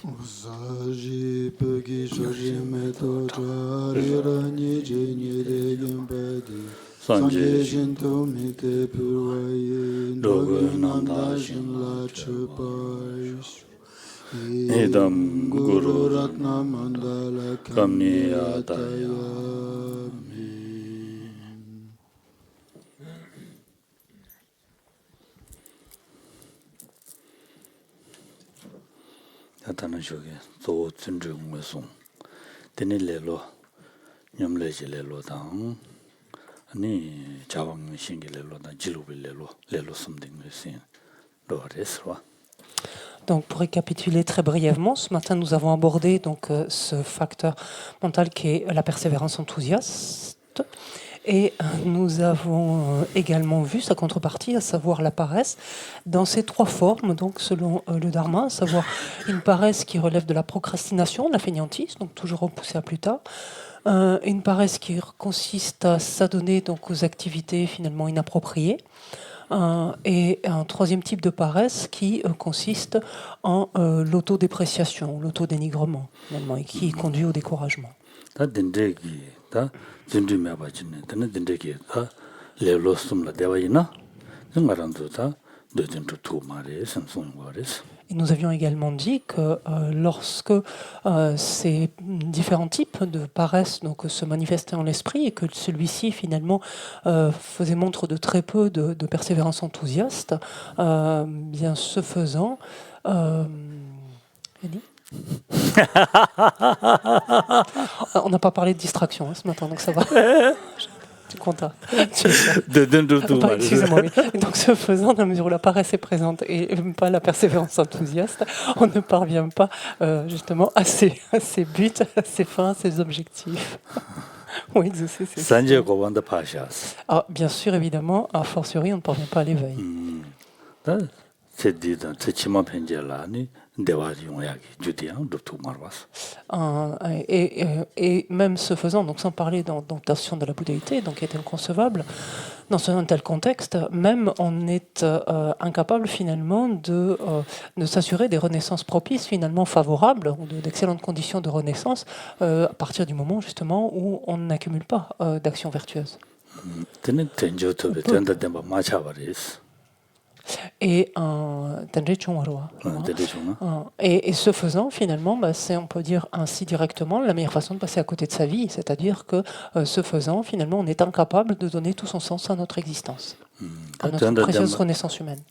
Saji pagi shoji meto charira nije nide gimbadi Sanje shinto mite purvaye Dogu nanda shinla chupaish Idam guru ratna mandala kamni atayami Atana shoge so tsundru ngwesong tene lelo nyamleje lelo dang ani jawang shingi lelo da jilubi lelo somding ngwesin do reswa. Donc, pour récapituler très brièvement, ce matin, nous avons abordé donc, ce facteur mental qui est la persévérance enthousiaste. Et nous avons également vu sa contrepartie, à savoir la paresse, dans ces trois formes, donc selon le Dharma, à savoir une paresse qui relève de la procrastination, de la fainéantise, donc toujours repoussée à plus tard, une paresse qui consiste à s'adonner donc aux activités finalement inappropriées, et un troisième type de paresse qui consiste en l'autodépréciation, l'autodénigrement, finalement, et qui conduit au découragement. Et nous avions également dit que lorsque ces différents types de paresse donc, se manifestaient en l'esprit et que celui-ci finalement faisait montre de très peu de persévérance enthousiaste, bien ce faisant, on n'a pas parlé de distraction ce matin, donc ça va. Tu suis content. Excusez-moi. Donc, ce faisant, dans la mesure où la paresse est présente et pas la persévérance enthousiaste, on ne parvient pas justement à ses buts, à ses fins, à ses objectifs. Oui, exaucer ses Alors, bien sûr, évidemment, a fortiori, on ne parvient pas à l'éveil. Et même ce faisant, donc sans parler d'orientation de la bouddhéité, donc qui est inconcevable, dans un tel contexte, même on est incapable finalement de s'assurer des renaissances propices, finalement favorables, ou d'excellentes conditions de renaissance, à partir du moment justement où on n'accumule pas d'actions vertueuses. Et ce faisant, finalement, c'est, on peut dire ainsi directement, la meilleure façon de passer à côté de sa vie, c'est-à-dire que ce faisant, finalement, on est incapable de donner tout son sens à notre existence, à notre précieuse renaissance humaine.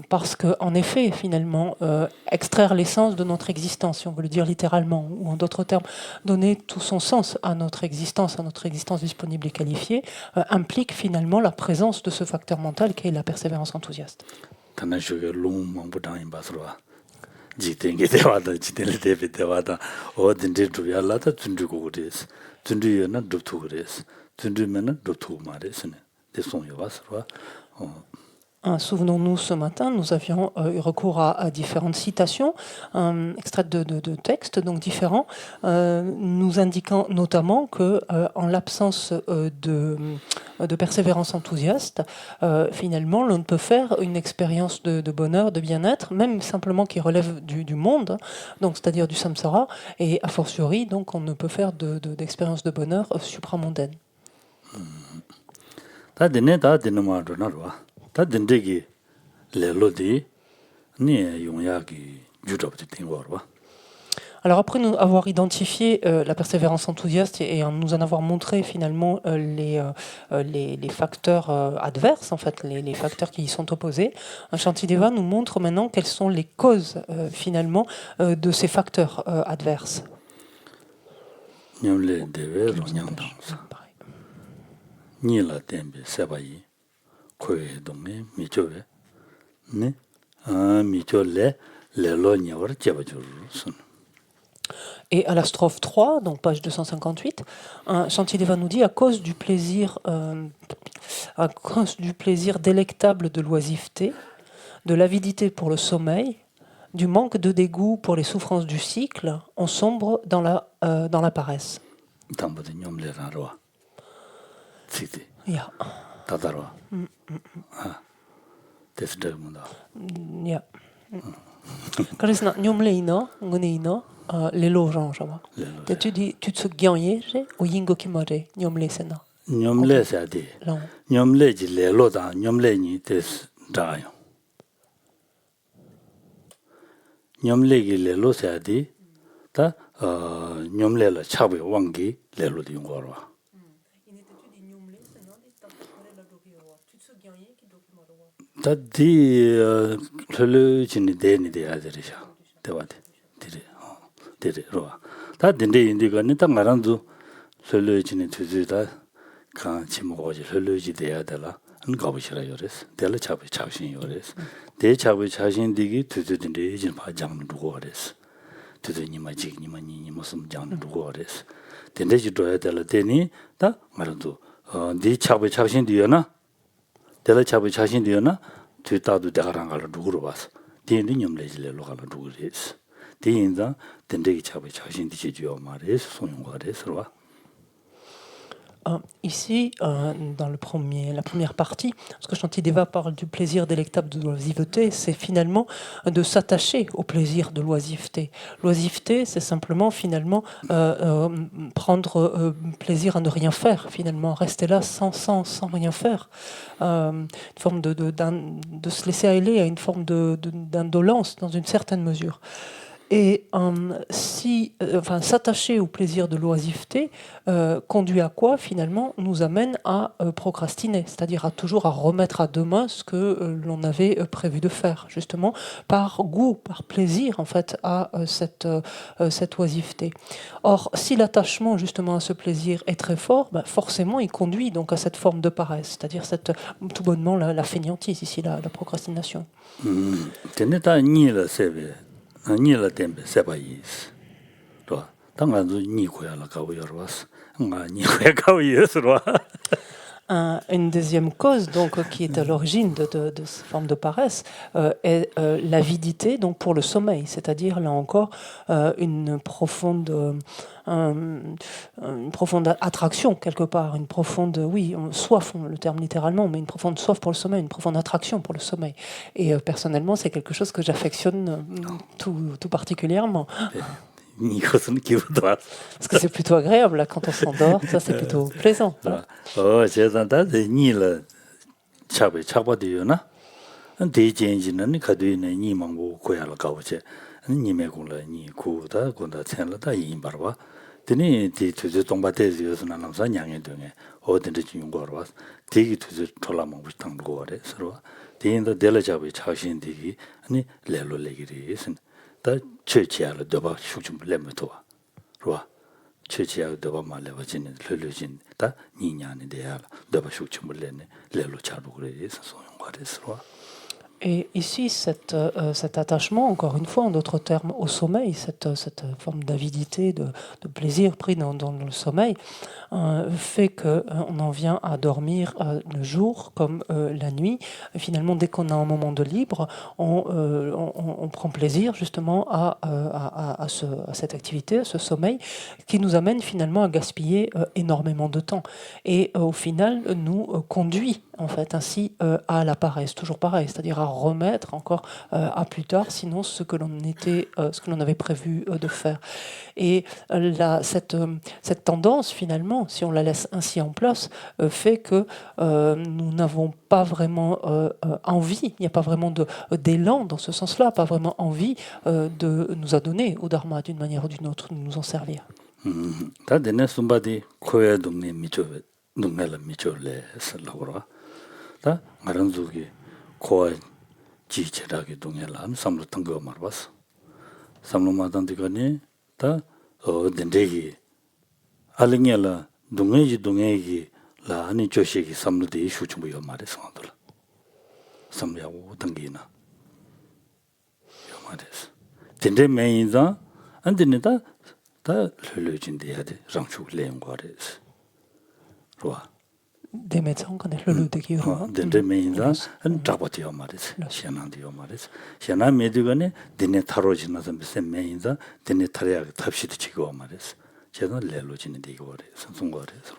Parce qu'en effet, finalement, extraire l'essence de notre existence, si on veut le dire littéralement, ou en d'autres termes, donner tout son sens à notre existence disponible et qualifiée, implique finalement la présence de ce facteur mental qui est la persévérance enthousiaste. Souvenons-nous, ce matin, nous avions eu recours à différentes citations, extraites de textes donc différents, nous indiquant notamment que, en l'absence de persévérance enthousiaste, finalement, l'on ne peut faire une expérience de bonheur, de bien-être, même simplement qui relève du monde, donc c'est-à-dire du samsara, et a fortiori, donc, on ne peut faire d'expérience de bonheur supramondaine. Alors après nous avoir identifié la persévérance enthousiaste et nous en avoir montré finalement les facteurs adverses, en fait, les facteurs qui y sont opposés, Shantideva nous montre maintenant quelles sont les causes finalement de ces facteurs adverses. Et à la strophe 3, donc page 258, Shantideva nous dit à cause du plaisir délectable de l'oisiveté, de l'avidité pour le sommeil, du manque de dégoût pour les souffrances du cycle, on sombre dans la paresse. Yeah. That's the one. Yeah. 그래서 뇽레이너 ngneino lelo janjama. Tu te gagner au yingo kimare 뇽레 sena. 뇽레 사디. 뇽레지 레로다 뇽레니 데스 다요. 뇽레기 레로 사디. 다 뇽레라 차부 왕기 레로디 용거로. 다디 혈류진이 되니 돼야 되리죠. 대화대. 데레로와. 다 딘데 인디가니 딱 말한도 혈류진이 되지다. 간 지목어지 혈류지 돼야 되라. 안 가보시라 요레스. 델라 차부 차신 요레스. 대 차부 차신 디기 되든데 이제 바장는 누구 그랬어. 되더니마 지기니마니 무슨 장는 누구 그랬어. 딘데지 줘야 될라 되니 다 말한도 네 차부 차신 뒤에나 델라 차부 차신 뒤에나 뒤따도 대가랑 갈 누구로 봤어. 뒤에는 염래질레로 갈 누구랬어. 뒤인자 덴데기 차부 차신 뒤지요 말에서 소용과래서 Ici, dans la première partie, ce que Shantideva parle du plaisir délectable de l'oisiveté, c'est finalement de s'attacher au plaisir de l'oisiveté. L'oisiveté, c'est simplement finalement prendre plaisir à ne rien faire, finalement, rester là sans rien faire. Une forme de se laisser aller à une forme d'indolence dans une certaine mesure. Et s'attacher au plaisir de l'oisiveté conduit à quoi finalement nous amène à procrastiner, c'est-à-dire toujours à remettre à demain ce que l'on avait prévu de faire, justement par goût, par plaisir en fait à cette oisiveté. Or, si l'attachement justement à ce plaisir est très fort, forcément il conduit donc à cette forme de paresse, c'est-à-dire tout bonnement la fainéantise ici, la procrastination. 니라 템베 세바이스. 또 당간도 니고야라 가오여로스. 니고야 가오여스로. Une deuxième cause donc qui est à l'origine de cette forme de paresse est l'avidité donc pour le sommeil, c'est-à-dire là encore une profonde attraction quelque part, une profonde soif, le terme littéralement, mais une profonde soif pour le sommeil, une profonde attraction pour le sommeil. Et personnellement, c'est quelque chose que j'affectionne tout particulièrement. Parce que c'est plutôt agréable là, quand on s'endort, ça c'est plutôt plaisant. 다 최치야를 더바 숙좀 레모토와 로아 최치야 더바 말레버진 흘려진 다 니냐는 데야 더바 숙좀 레네 레로 차로 그래서 소용과래서 Et ici, cet attachement, encore une fois, en d'autres termes, au sommeil, cette forme d'avidité, de plaisir pris dans le sommeil, fait qu'on en vient à dormir le jour comme la nuit. Et finalement, dès qu'on a un moment de libre, on prend plaisir justement à cette activité, à ce sommeil, qui nous amène finalement à gaspiller énormément de temps. Et au final, nous conduit en fait ainsi à la paresse, toujours pareil, c'est-à-dire à remettre encore à plus tard, sinon ce que l'on avait prévu de faire. Et cette tendance finalement, si on la laisse ainsi en place, fait que nous n'avons pas vraiment envie, il n'y a pas vraiment d'élan dans ce sens-là, pas vraiment envie de nous adonner au dharma d'une manière ou d'une autre, de nous en servir. 다 마른족이 코아 지체라게 동해란 삼로 తం거 말봤어. 삼로마단디가니 다 덴데기 알링엘라 동해기 라 아니 조시기 삼로데 이슈 좀 보여 말해서 안들. 삼야고 등기나. 요 말해서. 덴데 메인자 안디니다 다 흘려진데야데 랑축 레용과래서. 로아 Des médecins connaissent le de qui des médecins un trapotiyo maris shanandiyo maris shana medugane dine tarojina zamse médecins dine tarya tapshit chigo maris 제가 렐로진이 되고 그래 선송거래서.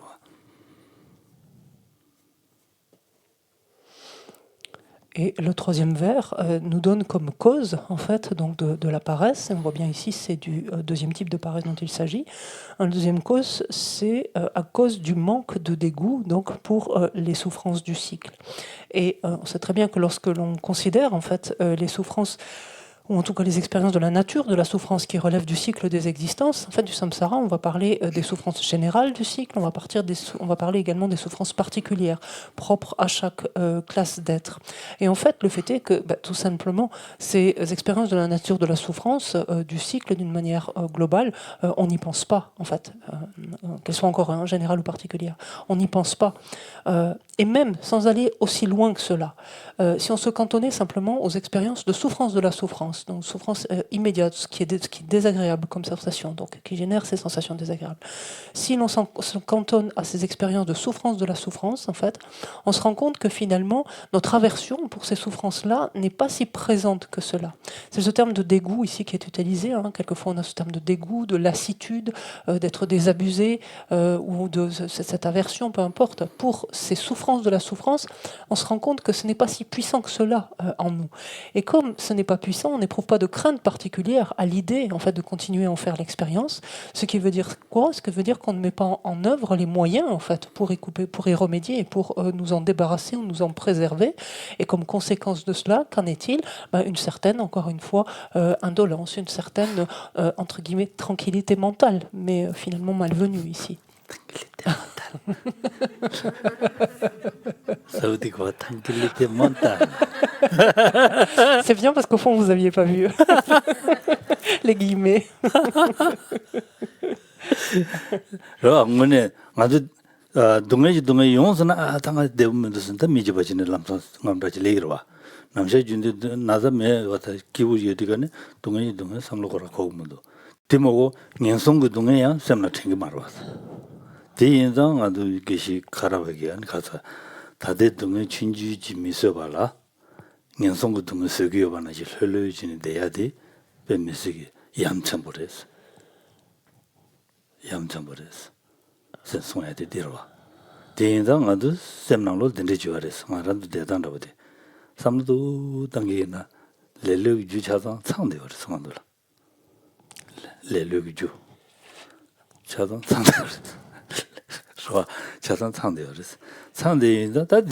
Et le troisième vers nous donne comme cause, en fait, donc de la paresse. Et on voit bien ici, c'est du deuxième type de paresse dont il s'agit. Un deuxième cause, c'est à cause du manque de dégoût, donc pour les souffrances du cycle. Et on sait très bien que lorsque l'on considère, en fait, les souffrances, ou en tout cas les expériences de la nature de la souffrance qui relèvent du cycle des existences, en fait, du samsara, on va parler des souffrances générales du cycle, on va parler également des souffrances particulières, propres à chaque classe d'être. Et en fait, le fait est que, tout simplement, ces expériences de la nature de la souffrance, du cycle d'une manière globale, on n'y pense pas, en fait, qu'elles soient encore générales ou particulières. On n'y pense pas. Et même sans aller aussi loin que cela, si on se cantonnait simplement aux expériences de souffrance de la souffrance, donc souffrance immédiate, ce qui est désagréable comme sensation, donc qui génère ces sensations désagréables. Si l'on se cantonne à ces expériences de souffrance de la souffrance, en fait, on se rend compte que finalement, notre aversion pour ces souffrances-là n'est pas si présente que cela. C'est ce terme de dégoût ici qui est utilisé. Quelquefois, on a ce terme de dégoût, de lassitude, d'être désabusé, ou de cette aversion, peu importe. Pour ces souffrances de la souffrance, on se rend compte que ce n'est pas si puissant que cela en nous. Et comme ce n'est pas puissant, on n'éprouve pas de crainte particulière à l'idée en fait, de continuer à en faire l'expérience. Ce qui veut dire quoi? Ce qui veut dire qu'on ne met pas en œuvre les moyens en fait, pour y remédier et pour nous en débarrasser ou nous en préserver. Et comme conséquence de cela, qu'en est-il? Une certaine, encore une fois, indolence, une certaine, entre guillemets, tranquillité mentale, mais finalement malvenue ici. Ça veut dire quoi, tranquillité mentale? C'est bien parce qu'au fond, vous n'aviez pas vu les guillemets. Alors, moi, 동네 용서나 당할 때 보면서 미지버지는 람서 남다지 레이로와 남자 준데 나자매 왔다 기부 여디가네 동네 삼로거라 거기면도 디모고 년송그 동네야 샘나 챙겨 말아왔어 대인상 아주 계시 가라베기한 가서 다들 동네 진주지 미서발라 년송그 동네 서기여 바나지 흘러지는 데야디 뱀미스기 얌참버렸어 선송해야 되더라. 대인상 아주 샘나로 된대지와레스 말한도 대단하거든. 삼도 당기나 레르주 차상 상대어 성한도라. 레르주 차상 상대어. 저 차상 상대어. 상대인다 다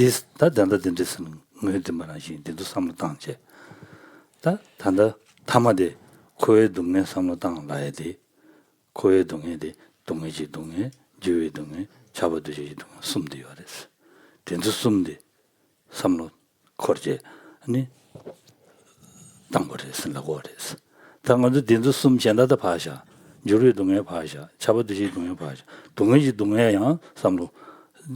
단다 된데스는 뭐든 말하시 된도 삼도 당제. 다 단다 담아대 고의 동네 삼도 당 나야 돼. 고의 동에대 동해지 동해 지회 동해 잡아두지 동해 숨대요 그랬어. 된도 숨대 삼로 거제 아니 당거래 쓴다고 그랬어. 당거도 된도 숨 현다다 파샤 지회 동해 파샤 잡아두지 동해 파샤 동해지 동해야 삼로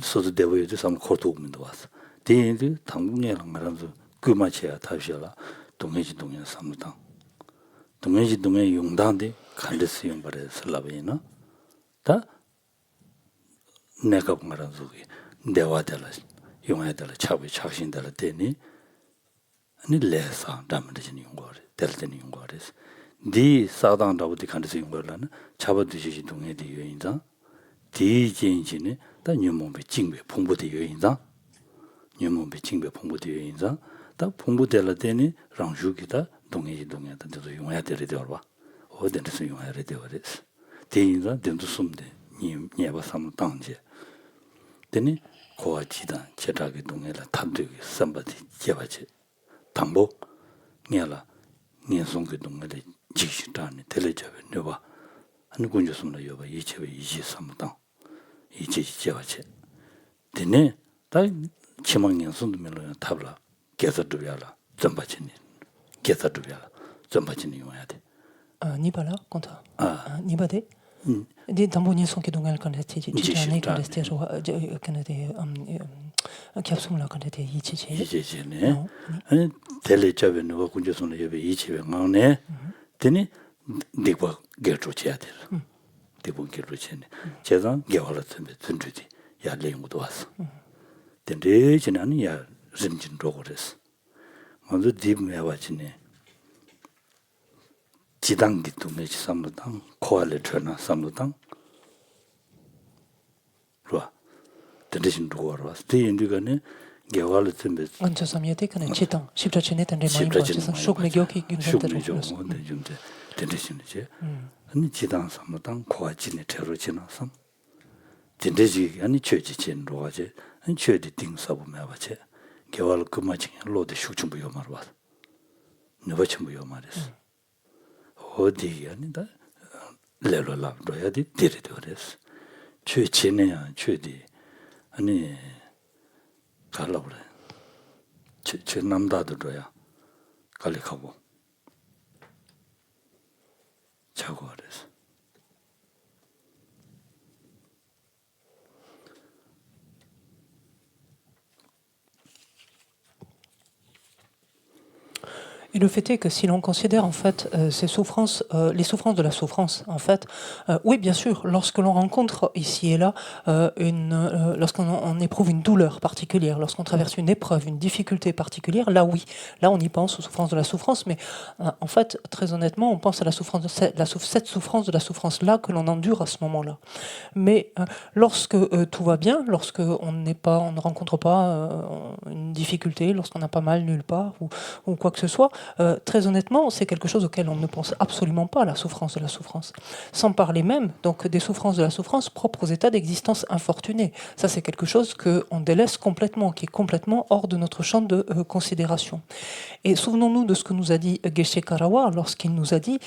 소도 대보여도 삼로 거도 오면도 왔어. 대인들 당국내랑 말하면서 그 마치야 다시라 동해지 동해 삼로당 동해지 동해 용당대 간데스 용발에 살라베이나 다 내가 말한 속에 내와달라 용해달라 차비 착신달라 되니 아니 레사 담르진 용거래 될때는 용거래스 디 사당다부터 간데스 용거라는 잡아두시 동해의 요인자 디진진이 다 뉴몬비 징배 풍부의 요인자 뉴몬비 징배 풍부의 요인자 다 풍부될 때니 랑주기다 동해다 저 용해야 되려봐 어디서 용해야 되어레스 대인자 된도 숨데 니가 삼 당제 되니 고아지다 제작의 동해라 탐득 선바디 제바지 당보 니라 니송의 동해를 지시다니 텔레자베 너바 한 군주스나 여바 이체베 23당 이체 제바지 되니 다 치망년 손도면로 탑라 계속도야라 점바지니 계속도야라 점바지니 용해야 돼 Nibala, quant à Nibade. Des tambouillons sont qui donc quand était Tijani quand était quand était capsule quand était 이제네. 아니 텔레자베 누가 군주선에 옆에 이치베 나오네. 되니 네가 결조해야 돼. 대본 결조체네. 제가 개월한테 준주디 야래용도 왔어. 근데 지난이 야 심진도 그랬어. 먼저 딥에 와지네. 지당기 동네지 삼로당 코알레 트나 삼로당 좋아. 대신 누구로 왔어. 대인들가네 개월 쯤에 먼저 삼여대가는 지당 십자체네 단데 많이 십자체네 맞아서 많이 쇼크메교기 균전대로 슈미죠. 근데 좀 된대신이지. 아니 지당 삼마당 고아진의 테러 지나서 진대지 아니 최지진 로가지 아니 최디 띵사보면 봐지 개월 그마징 로데 슈충부요 말봐. 너버침부요 말이스. 어디 아니다. 레로라 로야디 디리도레스. 최진이야 최디 아니 갈라 그래. 제 남다들로야 갈리 가고 자고 그래서 Et le fait est que si l'on considère en fait ces souffrances, les souffrances de la souffrance, en fait, oui bien sûr, lorsque l'on rencontre ici et là lorsqu'on éprouve une douleur particulière, lorsqu'on traverse une épreuve, une difficulté particulière, là oui, là on y pense aux souffrances de la souffrance, mais en fait, très honnêtement, on pense à la souffrance de cette souffrance de la souffrance là que l'on endure à ce moment-là. Mais lorsque tout va bien, lorsque on ne rencontre pas une difficulté, lorsqu'on n'a pas mal nulle part ou quoi que ce soit, très honnêtement, c'est quelque chose auquel on ne pense absolument pas, la souffrance de la souffrance. Sans parler même donc des souffrances de la souffrance propres aux états d'existence infortunés. Ça, c'est quelque chose qu'on délaisse complètement, qui est complètement hors de notre champ de considération. Et souvenons-nous de ce que nous a dit Geshe Karawa lorsqu'il nous a dit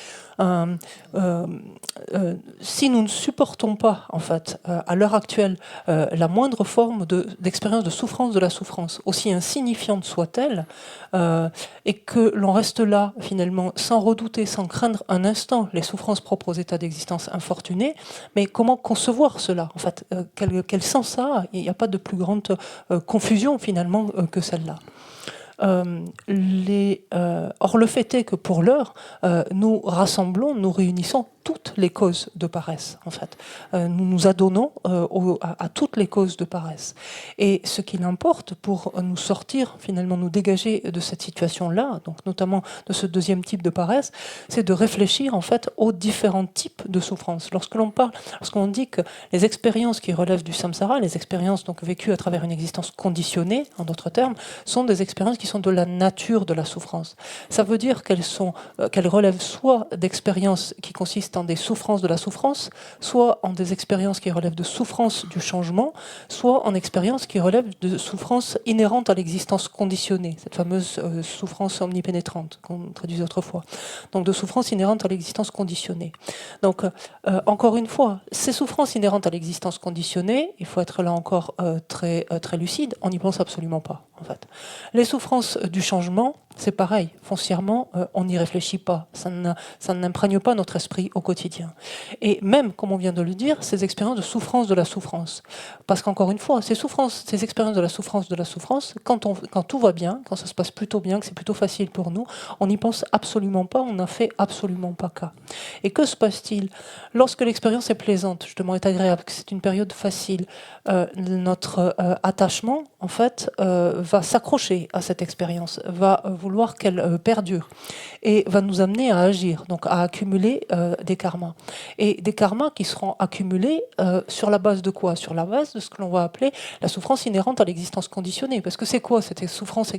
si nous ne supportons pas, en fait, à l'heure actuelle, la moindre forme d'expérience de souffrance de la souffrance, aussi insignifiante soit-elle, et que l'on reste là, finalement, sans redouter, sans craindre un instant les souffrances propres aux états d'existence infortunés, mais comment concevoir cela? En fait, quel sens ça a? Il n'y a pas de plus grande confusion, finalement, que celle-là. Or, le fait est que pour l'heure, nous rassemblons, nous réunissons toutes les causes de paresse, en fait. Nous nous adonnons à toutes les causes de paresse. Et ce qu'il importe pour nous sortir, finalement, nous dégager de cette situation-là, donc notamment de ce deuxième type de paresse, c'est de réfléchir, en fait, aux différents types de souffrances. Lorsqu'on dit que les expériences qui relèvent du samsara, les expériences donc vécues à travers une existence conditionnée, en d'autres termes, sont des expériences qui sont de la nature de la souffrance. Ça veut dire qu'elles relèvent soit d'expériences qui consistent en des souffrances de la souffrance, soit en des expériences qui relèvent de souffrances du changement, soit en expériences qui relèvent de souffrances inhérentes à l'existence conditionnée, cette fameuse souffrance omnipénétrante qu'on traduisait autrefois. Donc de souffrances inhérentes à l'existence conditionnée. Donc encore une fois, ces souffrances inhérentes à l'existence conditionnée, il faut être là encore très lucide, on n'y pense absolument pas en fait. Les souffrances du changement, c'est pareil, foncièrement, on n'y réfléchit pas, ça n'imprègne pas notre esprit au quotidien. Et même, comme on vient de le dire, ces expériences de souffrance de la souffrance. Parce qu'encore une fois, ces expériences de la souffrance, quand tout va bien, quand ça se passe plutôt bien, que c'est plutôt facile pour nous, on n'y pense absolument pas, on n'en fait absolument pas cas. Et que se passe-t-il? Lorsque l'expérience est plaisante, justement est agréable, que c'est une période facile, notre attachement, en fait, va s'accrocher à cette expérience, va vouloir qu'elle perdure et va nous amener à agir, donc à accumuler des karmas. Et des karmas qui seront accumulés sur la base de quoi? Sur la base de ce que l'on va appeler la souffrance inhérente à l'existence conditionnée. Parce que c'est quoi cette souffrance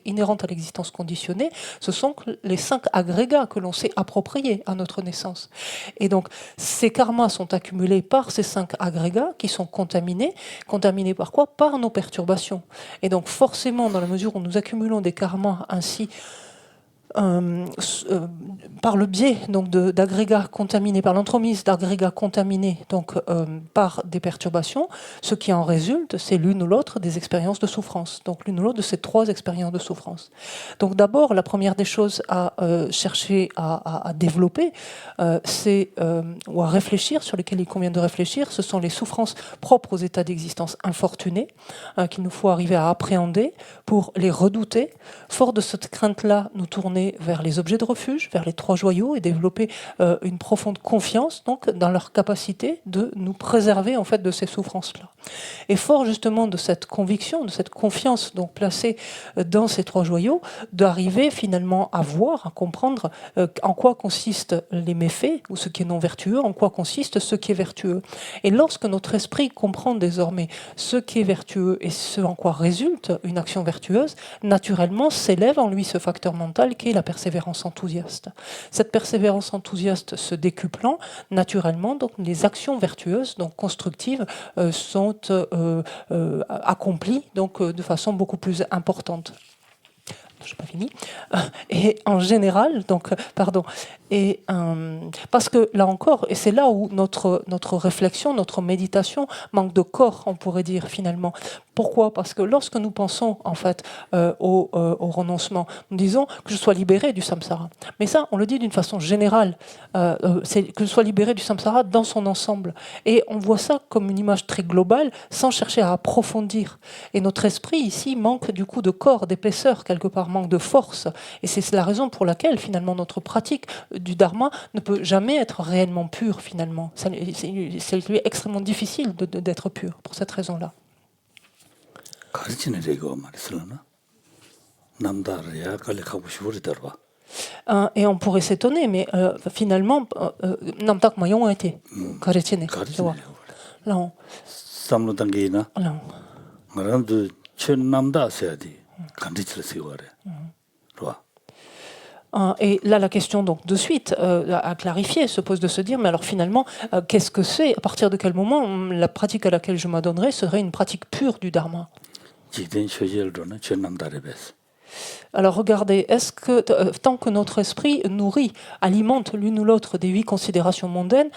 inhérente à l'existence conditionnée? Ce sont les 5 agrégats que l'on s'est appropriés à notre naissance. Et donc, ces karmas sont accumulés par ces 5 agrégats qui sont contaminés. Contaminés par quoi? Par nos perturbations. Et donc, forcément, dans la mesure où nous accumulons des karmas ainsi par le biais donc d'agrégats contaminés, par l'entremise d'agrégats contaminés donc par des perturbations, ce qui en résulte, c'est l'une ou l'autre des expériences de souffrance. Donc l'une ou l'autre de ces 3 expériences de souffrance. Donc d'abord, la première des choses à chercher à développer, ou à réfléchir, sur lesquelles il convient de réfléchir, ce sont les souffrances propres aux états d'existence infortunés, qu'il nous faut arriver à appréhender pour les redouter. Fort de cette crainte-là, nous tourner tourner vers les objets de refuge, vers les trois joyaux et développer une profonde confiance donc dans leur capacité de nous préserver en fait de ces souffrances-là. Et fort justement de cette conviction, de cette confiance donc placée dans ces trois joyaux, d'arriver finalement à voir, à comprendre en quoi consistent les méfaits ou ce qui est non vertueux, en quoi consiste ce qui est vertueux. Et lorsque notre esprit comprend désormais ce qui est vertueux et ce en quoi résulte une action vertueuse, naturellement s'élève en lui ce facteur mental qui est la persévérance enthousiaste. Cette persévérance enthousiaste se décuplant, naturellement, donc les actions vertueuses, donc constructives, sont accomplies donc, de façon beaucoup plus importante. Je n'ai pas fini. Et en général, donc, pardon, et parce que là encore, et c'est là où notre réflexion, notre méditation manque de corps, on pourrait dire finalement. Pourquoi ? Parce que lorsque nous pensons en fait au renoncement, nous disons que je sois libéré du samsara. Mais ça, on le dit d'une façon générale, c'est que je sois libéré du samsara dans son ensemble. Et on voit ça comme une image très globale, sans chercher à approfondir. Et notre esprit ici manque du coup de corps, d'épaisseur quelque part, manque de force. Et c'est la raison pour laquelle finalement notre pratique du dharma ne peut jamais être réellement pure finalement. C'est lui extrêmement difficile d'être pur pour cette raison-là. Et on pourrait s'étonner, mais finalement, namtak mayon a été. Karechene. Non. Et là, la question donc de suite à clarifier se pose de se dire, mais alors finalement, qu'est-ce que c'est ? À partir de quel moment la pratique à laquelle je m'adonnerai serait une pratique pure du dharma ? Alors regardez, est-ce que tant que notre esprit nourrit, alimente l'une ou l'autre des 8 considérations mondaines,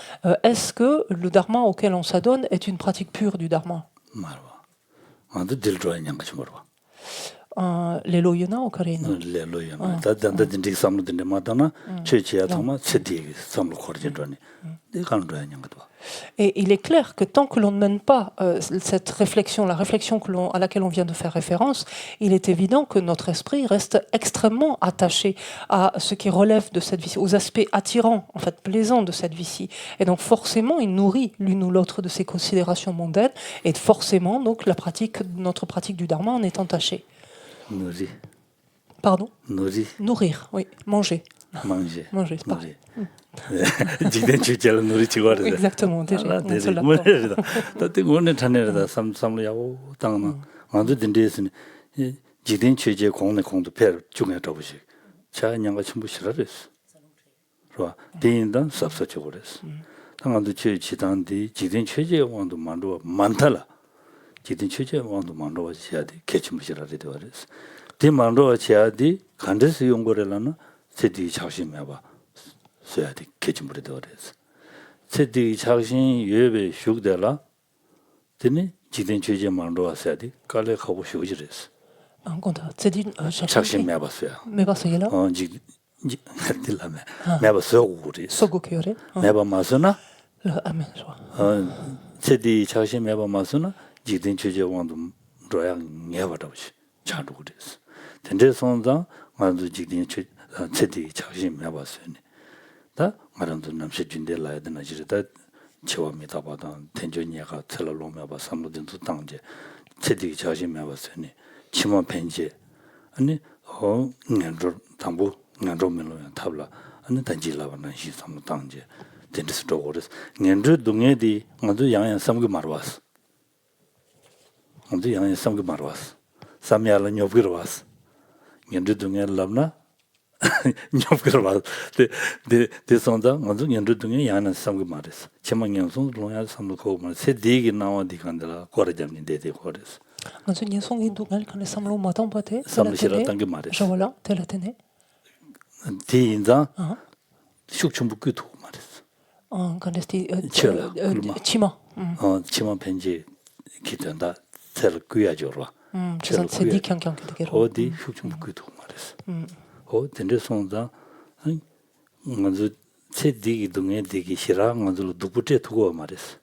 est-ce que le dharma auquel on s'adonne est une pratique pure du dharma ? Les loyuna ou karena? Les loyuna. Tadanda dindik samlu dinde matana, chechiya thama, chedi samlu khorje drani. De kandoya nyangatwa. Et il est clair que tant que l'on ne mène pas cette réflexion, la réflexion à laquelle on vient de faire référence, il est évident que notre esprit reste extrêmement attaché à ce qui relève de cette vie, aux aspects attirants, en fait plaisants de cette vie-ci. Et donc forcément, il nourrit l'une ou l'autre de ces considérations mondaines, et forcément, donc, notre pratique du dharma en est entachée. Nourrir. Pardon ? Nourrir. Nourrir, oui. Manger. Manger. Manger, c'est pas. Exactement, déjà. 소야디 개침물이 되어서 세디 자신 예배 휴대라 되니 지된 죄제만로 왔어야디 깔래 가고 싶으지랬어 안건다 제디 자신 매봤어요 매봤어요 지 딜라메 매봤어 우리 소고케요래 매봐마서나 아멘 좋아 세디 자신 매봐마서나 지된 죄제wan도 로양 내봐다오지 자도 그랬어 된데 손자 만도 지된 죄 세디 자신 매봤어요 다 말한도 남시 준대라야 되나 지르다 처음이다 봐도 텐전이가 틀어놓으면 봐 삼로든도 당제 체디 자신이 봤으니 치마 펜제 아니 년도 담보 년도면로 탑라 아니 단지라바나 시 삼로 당제 된스도 오르스 년도 동에디 모두 양양 삼고 말왔어 모두 양양 삼고 말왔어 삼야를 녀브기로 왔어 년도 동에 랍나 녀브그러 데 sonda 먼저 년도 중에 야는 삼고 말했어. 제망연송 로야 삼고 말 세디기 나와디 간다라 거래잡니 데데 거래서. 먼저 년송이 누갈 칸에 삼로 마당 바테. 삼시라 당게 말했어. 저월라 텔라테네. 디인자 슉춤부기도 말했어. 간데스티 치마. 치마 펜지 기던다 셀 꾸야죠라. 저 세디 캉캉 되게로. 어디 슉춤부기도 말했어. 된데 손자 먼저 체디기 동에 되기 싫어 먼저 두부째 두고 말했어.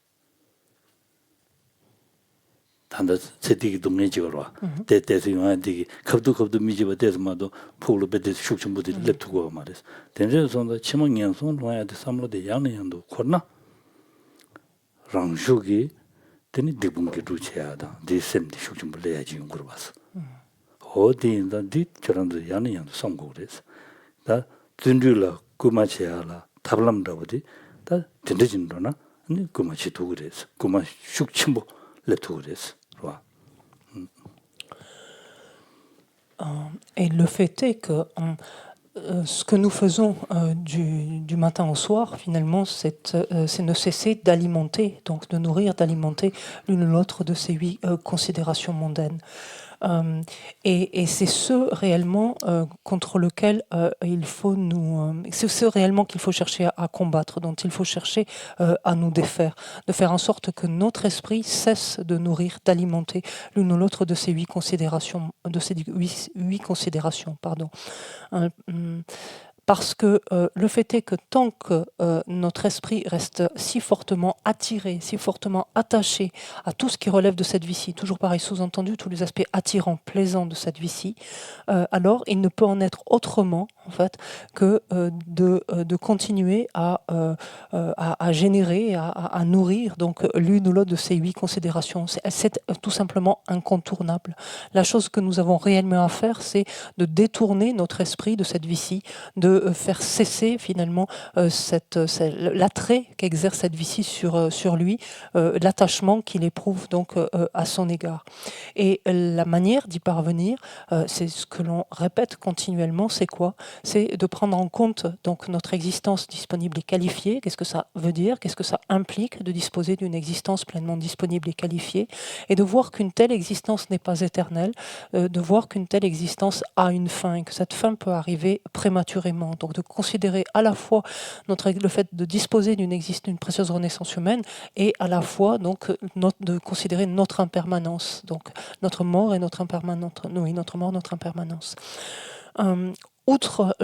단다 세디기 동네 지거라 대대서 용한디기 겁도 미지바 대서마도 포로 베데 숙청부터 랩투고 말이스 된저선도 치명연송 로야데 삼로데 양내양도 코나 랑슈기 되니 디bun게 두체야다 디셈디 숙청부 내야지 용거로 봤어 어디인다 디 저런도 양내양도 성고그래서 다 준줄라 구마치야라 답람다버디 다 된저진도나 아니 구마치 두그래서 구마 숙청부 Et le fait est que ce que nous faisons du matin au soir, finalement, c'est ne cesser d'alimenter, donc de nourrir, d'alimenter l'une ou l'autre de ces 8 considérations mondaines. Et c'est ce réellement contre lequel il faut c'est ce réellement qu'il faut chercher à combattre, dont il faut chercher à nous défaire, de faire en sorte que notre esprit cesse de nourrir, d'alimenter l'une ou l'autre de ces 8 considérations, huit considérations, pardon. Parce que le fait est que tant que notre esprit reste si fortement attiré, si fortement attaché à tout ce qui relève de cette vie-ci, toujours pareil, sous-entendu, tous les aspects attirants, plaisants de cette vie-ci, alors il ne peut en être autrement, en fait, que de continuer à générer, à nourrir donc l'une ou l'autre de ces 8 considérations. C'est tout simplement incontournable. La chose que nous avons réellement à faire, c'est de détourner notre esprit de cette vie-ci, de faire cesser finalement l'attrait qu'exerce cette vie-ci sur lui, l'attachement qu'il éprouve donc à son égard. Et la manière d'y parvenir, c'est ce que l'on répète continuellement, c'est quoi? C'est de prendre en compte donc notre existence disponible et qualifiée. Qu'est-ce que ça veut dire? Qu'est-ce que ça implique de disposer d'une existence pleinement disponible et qualifiée? Et de voir qu'une telle existence n'est pas éternelle, de voir qu'une telle existence a une fin et que cette fin peut arriver prématurément. Donc de considérer à la fois le fait de disposer d'une précieuse renaissance humaine et à la fois donc de considérer notre impermanence, donc notre mort et notre impermanence. Oui, notre mort, notre impermanence. Outre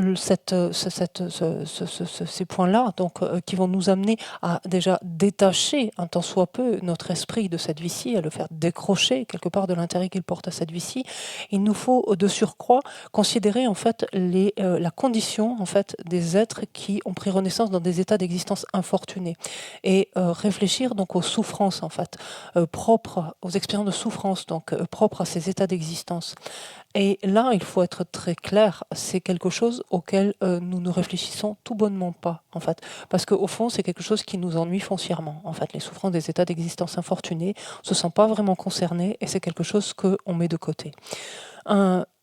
ces points-là, donc qui vont nous amener à déjà détacher un tant soit peu notre esprit de cette vie-ci, à le faire décrocher quelque part de l'intérêt qu'il porte à cette vie-ci, il nous faut de surcroît considérer en fait la condition en fait des êtres qui ont pris renaissance dans des états d'existence infortunés et réfléchir donc aux souffrances en fait propres aux expériences de souffrance donc propres à ces états d'existence. Et là, il faut être très clair, c'est quelque chose auquel nous ne réfléchissons tout bonnement pas, en fait. Parce qu'au fond, c'est quelque chose qui nous ennuie foncièrement. En fait, les souffrances des états d'existence infortunés ne se sentent pas vraiment concernés et c'est quelque chose qu'on met de côté.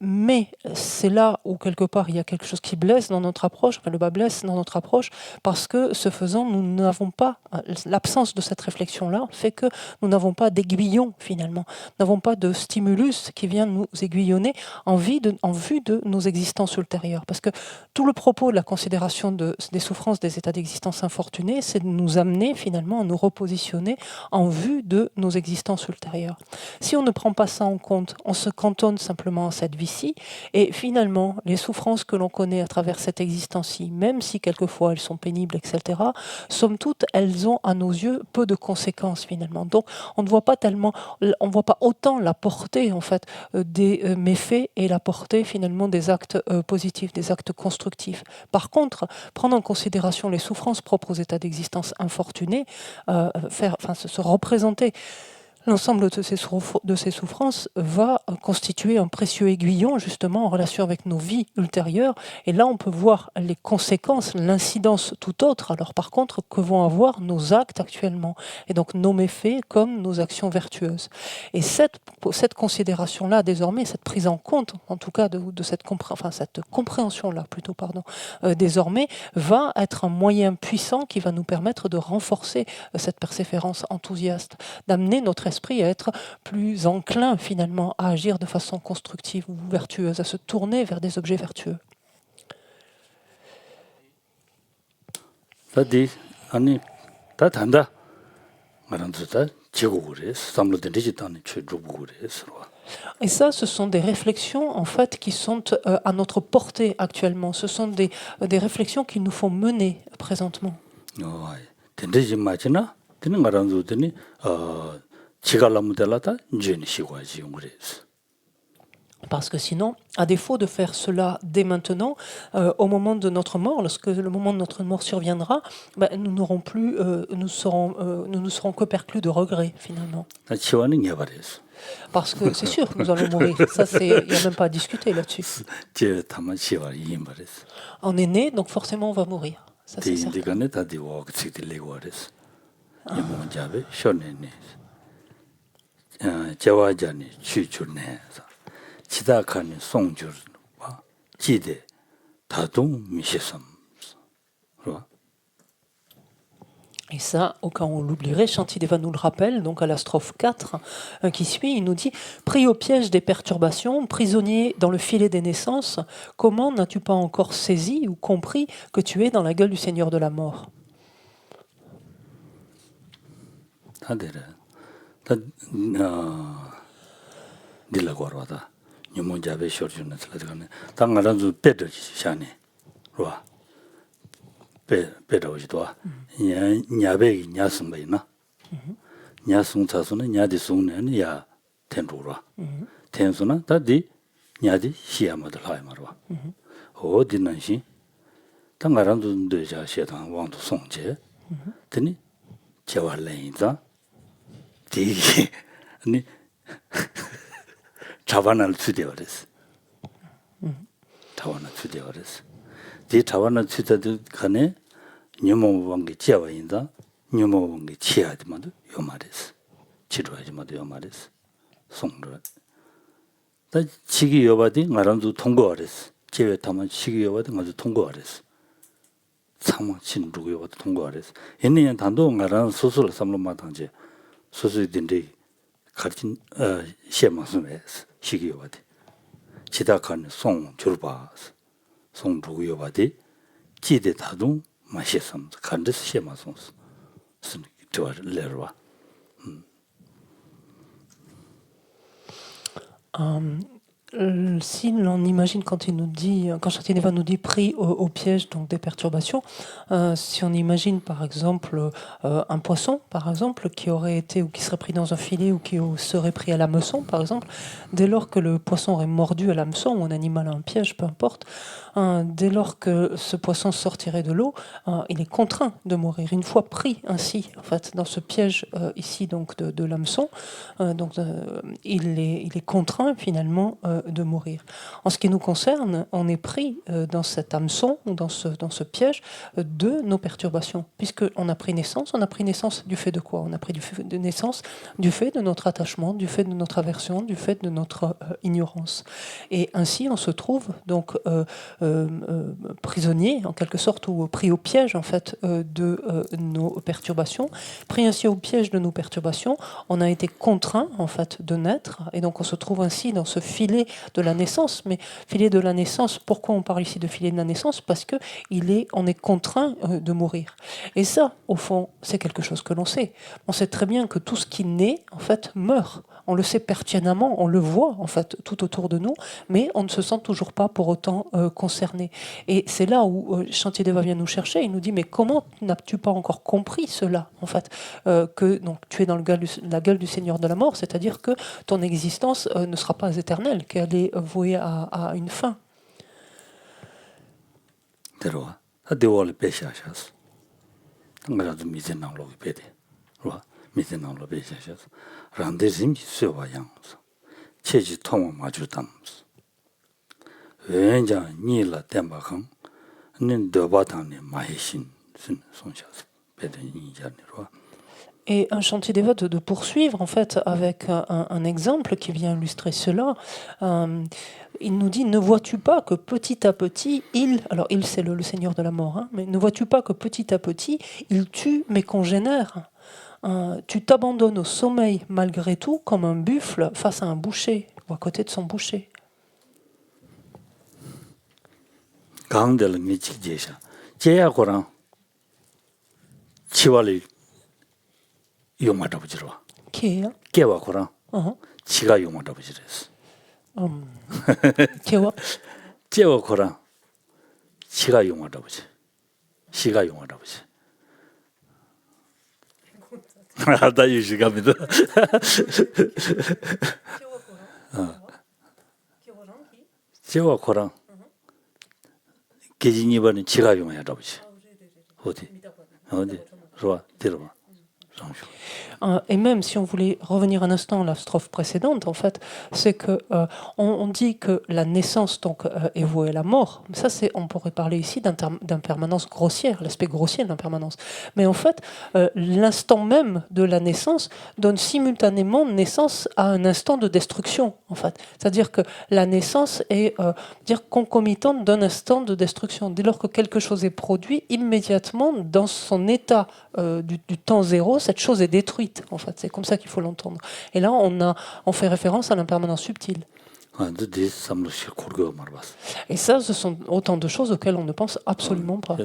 Mais c'est là où quelque part il y a quelque chose qui blesse dans notre approche, enfin le bas blesse dans notre approche, parce que ce faisant, nous n'avons pas, l'absence de cette réflexion-là fait que nous n'avons pas d'aiguillon finalement, nous n'avons pas de stimulus qui vient nous aiguillonner en vue de nos existences ultérieures. Parce que tout le propos de la considération des souffrances des états d'existence infortunés, c'est de nous amener finalement à nous repositionner en vue de nos existences ultérieures. Si on ne prend pas ça en compte, on se cantonne simplement à cette vie-ci, et finalement, les souffrances que l'on connaît à travers cette existence-ci, même si quelquefois elles sont pénibles, etc., somme toute, elles ont à nos yeux peu de conséquences finalement. Donc, on ne voit pas autant la portée en fait des méfaits et la portée finalement des actes positifs, des actes constructifs. Par contre, prendre en considération les souffrances propres aux états d'existence infortunés, se représenter l'ensemble de ces souffrances va constituer un précieux aiguillon justement en relation avec nos vies ultérieures. Et là, on peut voir les conséquences, l'incidence tout autre. Alors par contre, que vont avoir nos actes actuellement? Et donc nos méfaits comme nos actions vertueuses. Et cette considération-là, désormais, cette prise en compte, en tout cas de cette compréhension-là, plutôt, désormais, va être un moyen puissant qui va nous permettre de renforcer cette persévérance enthousiaste, d'amener notre esprit à être plus enclin finalement à agir de façon constructive ou vertueuse, à se tourner vers des objets vertueux. Et ça, ce sont des réflexions en fait qui sont à notre portée actuellement. Ce sont des réflexions qu'il nous faut mener présentement. Parce que sinon, à défaut de faire cela dès maintenant, au moment de notre mort, lorsque le moment de notre mort surviendra, ben, nous n'aurons plus, nous ne serons que perclus de regrets finalement. Parce que c'est sûr, nous allons mourir. Ça, il n'y a même pas à discuter là-dessus. On est né, donc forcément on va mourir. Ça, c'est certain. Et ça, au cas où on l'oublierait, Shantideva nous le rappelle, donc à la strophe 4 qui suit, il nous dit « Pris au piège des perturbations, prisonnier dans le filet des naissances, comment n'as-tu pas encore saisi ou compris que tu es dans la gueule du Seigneur de la mort ?» Si l'on imagine quand il nous dit, quand Shantideva nous dit pris au piège donc des perturbations, si on imagine par exemple un poisson par exemple qui aurait été ou qui serait pris dans un filet ou qui serait pris à l'hameçon par exemple, dès lors que le poisson aurait mordu à l'hameçon ou un animal à un piège, peu importe, dès lors que ce poisson sortirait de l'eau, il est contraint de mourir. Une fois pris ainsi en fait dans ce piège ici donc de l'hameçon, il est contraint finalement de mourir. En ce qui nous concerne, on est pris dans cet hameçon, dans ce piège de nos perturbations. Puisqu'on a pris naissance du fait de quoi? On a pris naissance du fait de notre attachement, du fait de notre aversion, du fait de notre ignorance. Et ainsi, on se trouve donc prisonnier, en quelque sorte, ou pris au piège en fait de nos perturbations. Pris ainsi au piège de nos perturbations, on a été contraint en fait de naître, et donc on se trouve ainsi dans ce filet de la naissance. Mais filet de la naissance, pourquoi on parle ici de filet de la naissance? Parce que on est contraint de mourir. Et ça, au fond, c'est quelque chose que l'on sait. On sait très bien que tout ce qui naît, en fait, meurt. On le sait pertinemment, on le voit en fait tout autour de nous, mais on ne se sent toujours pas pour autant concerné. Et c'est là où Shantideva vient nous chercher. Il nous dit mais comment n'as-tu pas encore compris cela en fait, que donc tu es dans la gueule du Seigneur de la mort, c'est-à-dire que ton existence ne sera pas éternelle, qu'elle est vouée à une fin. Et un Shantideva de poursuivre en fait avec un exemple qui vient illustrer cela. Il nous dit, ne vois-tu pas que petit à petit, alors il c'est le Seigneur de la mort, hein, mais ne vois-tu pas que petit à petit, il tue mes congénères? Tu t'abandonnes au sommeil malgré tout comme un buffle face à un boucher ou à côté de son boucher. Kewa. 치가 용하다 보시랬어. Kewa. 제와 거랑 치가 용하다 보지. 시가 용하다 보지. 다 유식합니다. 지와 코랑 계진이번에 지가 용해야 아버지. 어디? 좋아, 들어봐. Et même si on voulait revenir un instant à la strophe précédente, en fait, c'est que on dit que la naissance donc est vouée à la mort. Ça, c'est, on pourrait parler ici d'impermanence grossière, l'aspect grossier de l'impermanence. Mais en fait, l'instant même de la naissance donne simultanément naissance à un instant de destruction. En fait, c'est-à-dire que la naissance est dire concomitante d'un instant de destruction. Dès lors que quelque chose est produit, immédiatement dans son état du temps zéro, cette chose est détruite. En fait, c'est comme ça qu'il faut l'entendre. Et là, on fait référence à l'impermanence subtile. Et ça, ce sont autant de choses auxquelles on ne pense absolument pas.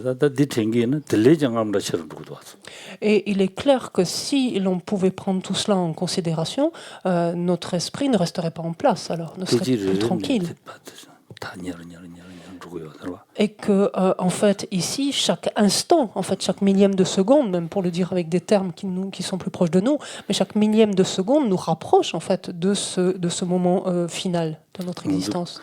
Et il est clair que si l'on pouvait prendre tout cela en considération, notre esprit ne resterait pas en place, alors ne serait plus tranquille. Et que, en fait, ici, chaque instant, en fait, chaque millième de seconde, même pour le dire avec des termes qui sont plus proches de nous, mais chaque millième de seconde nous rapproche, en fait, de ce moment final de notre existence.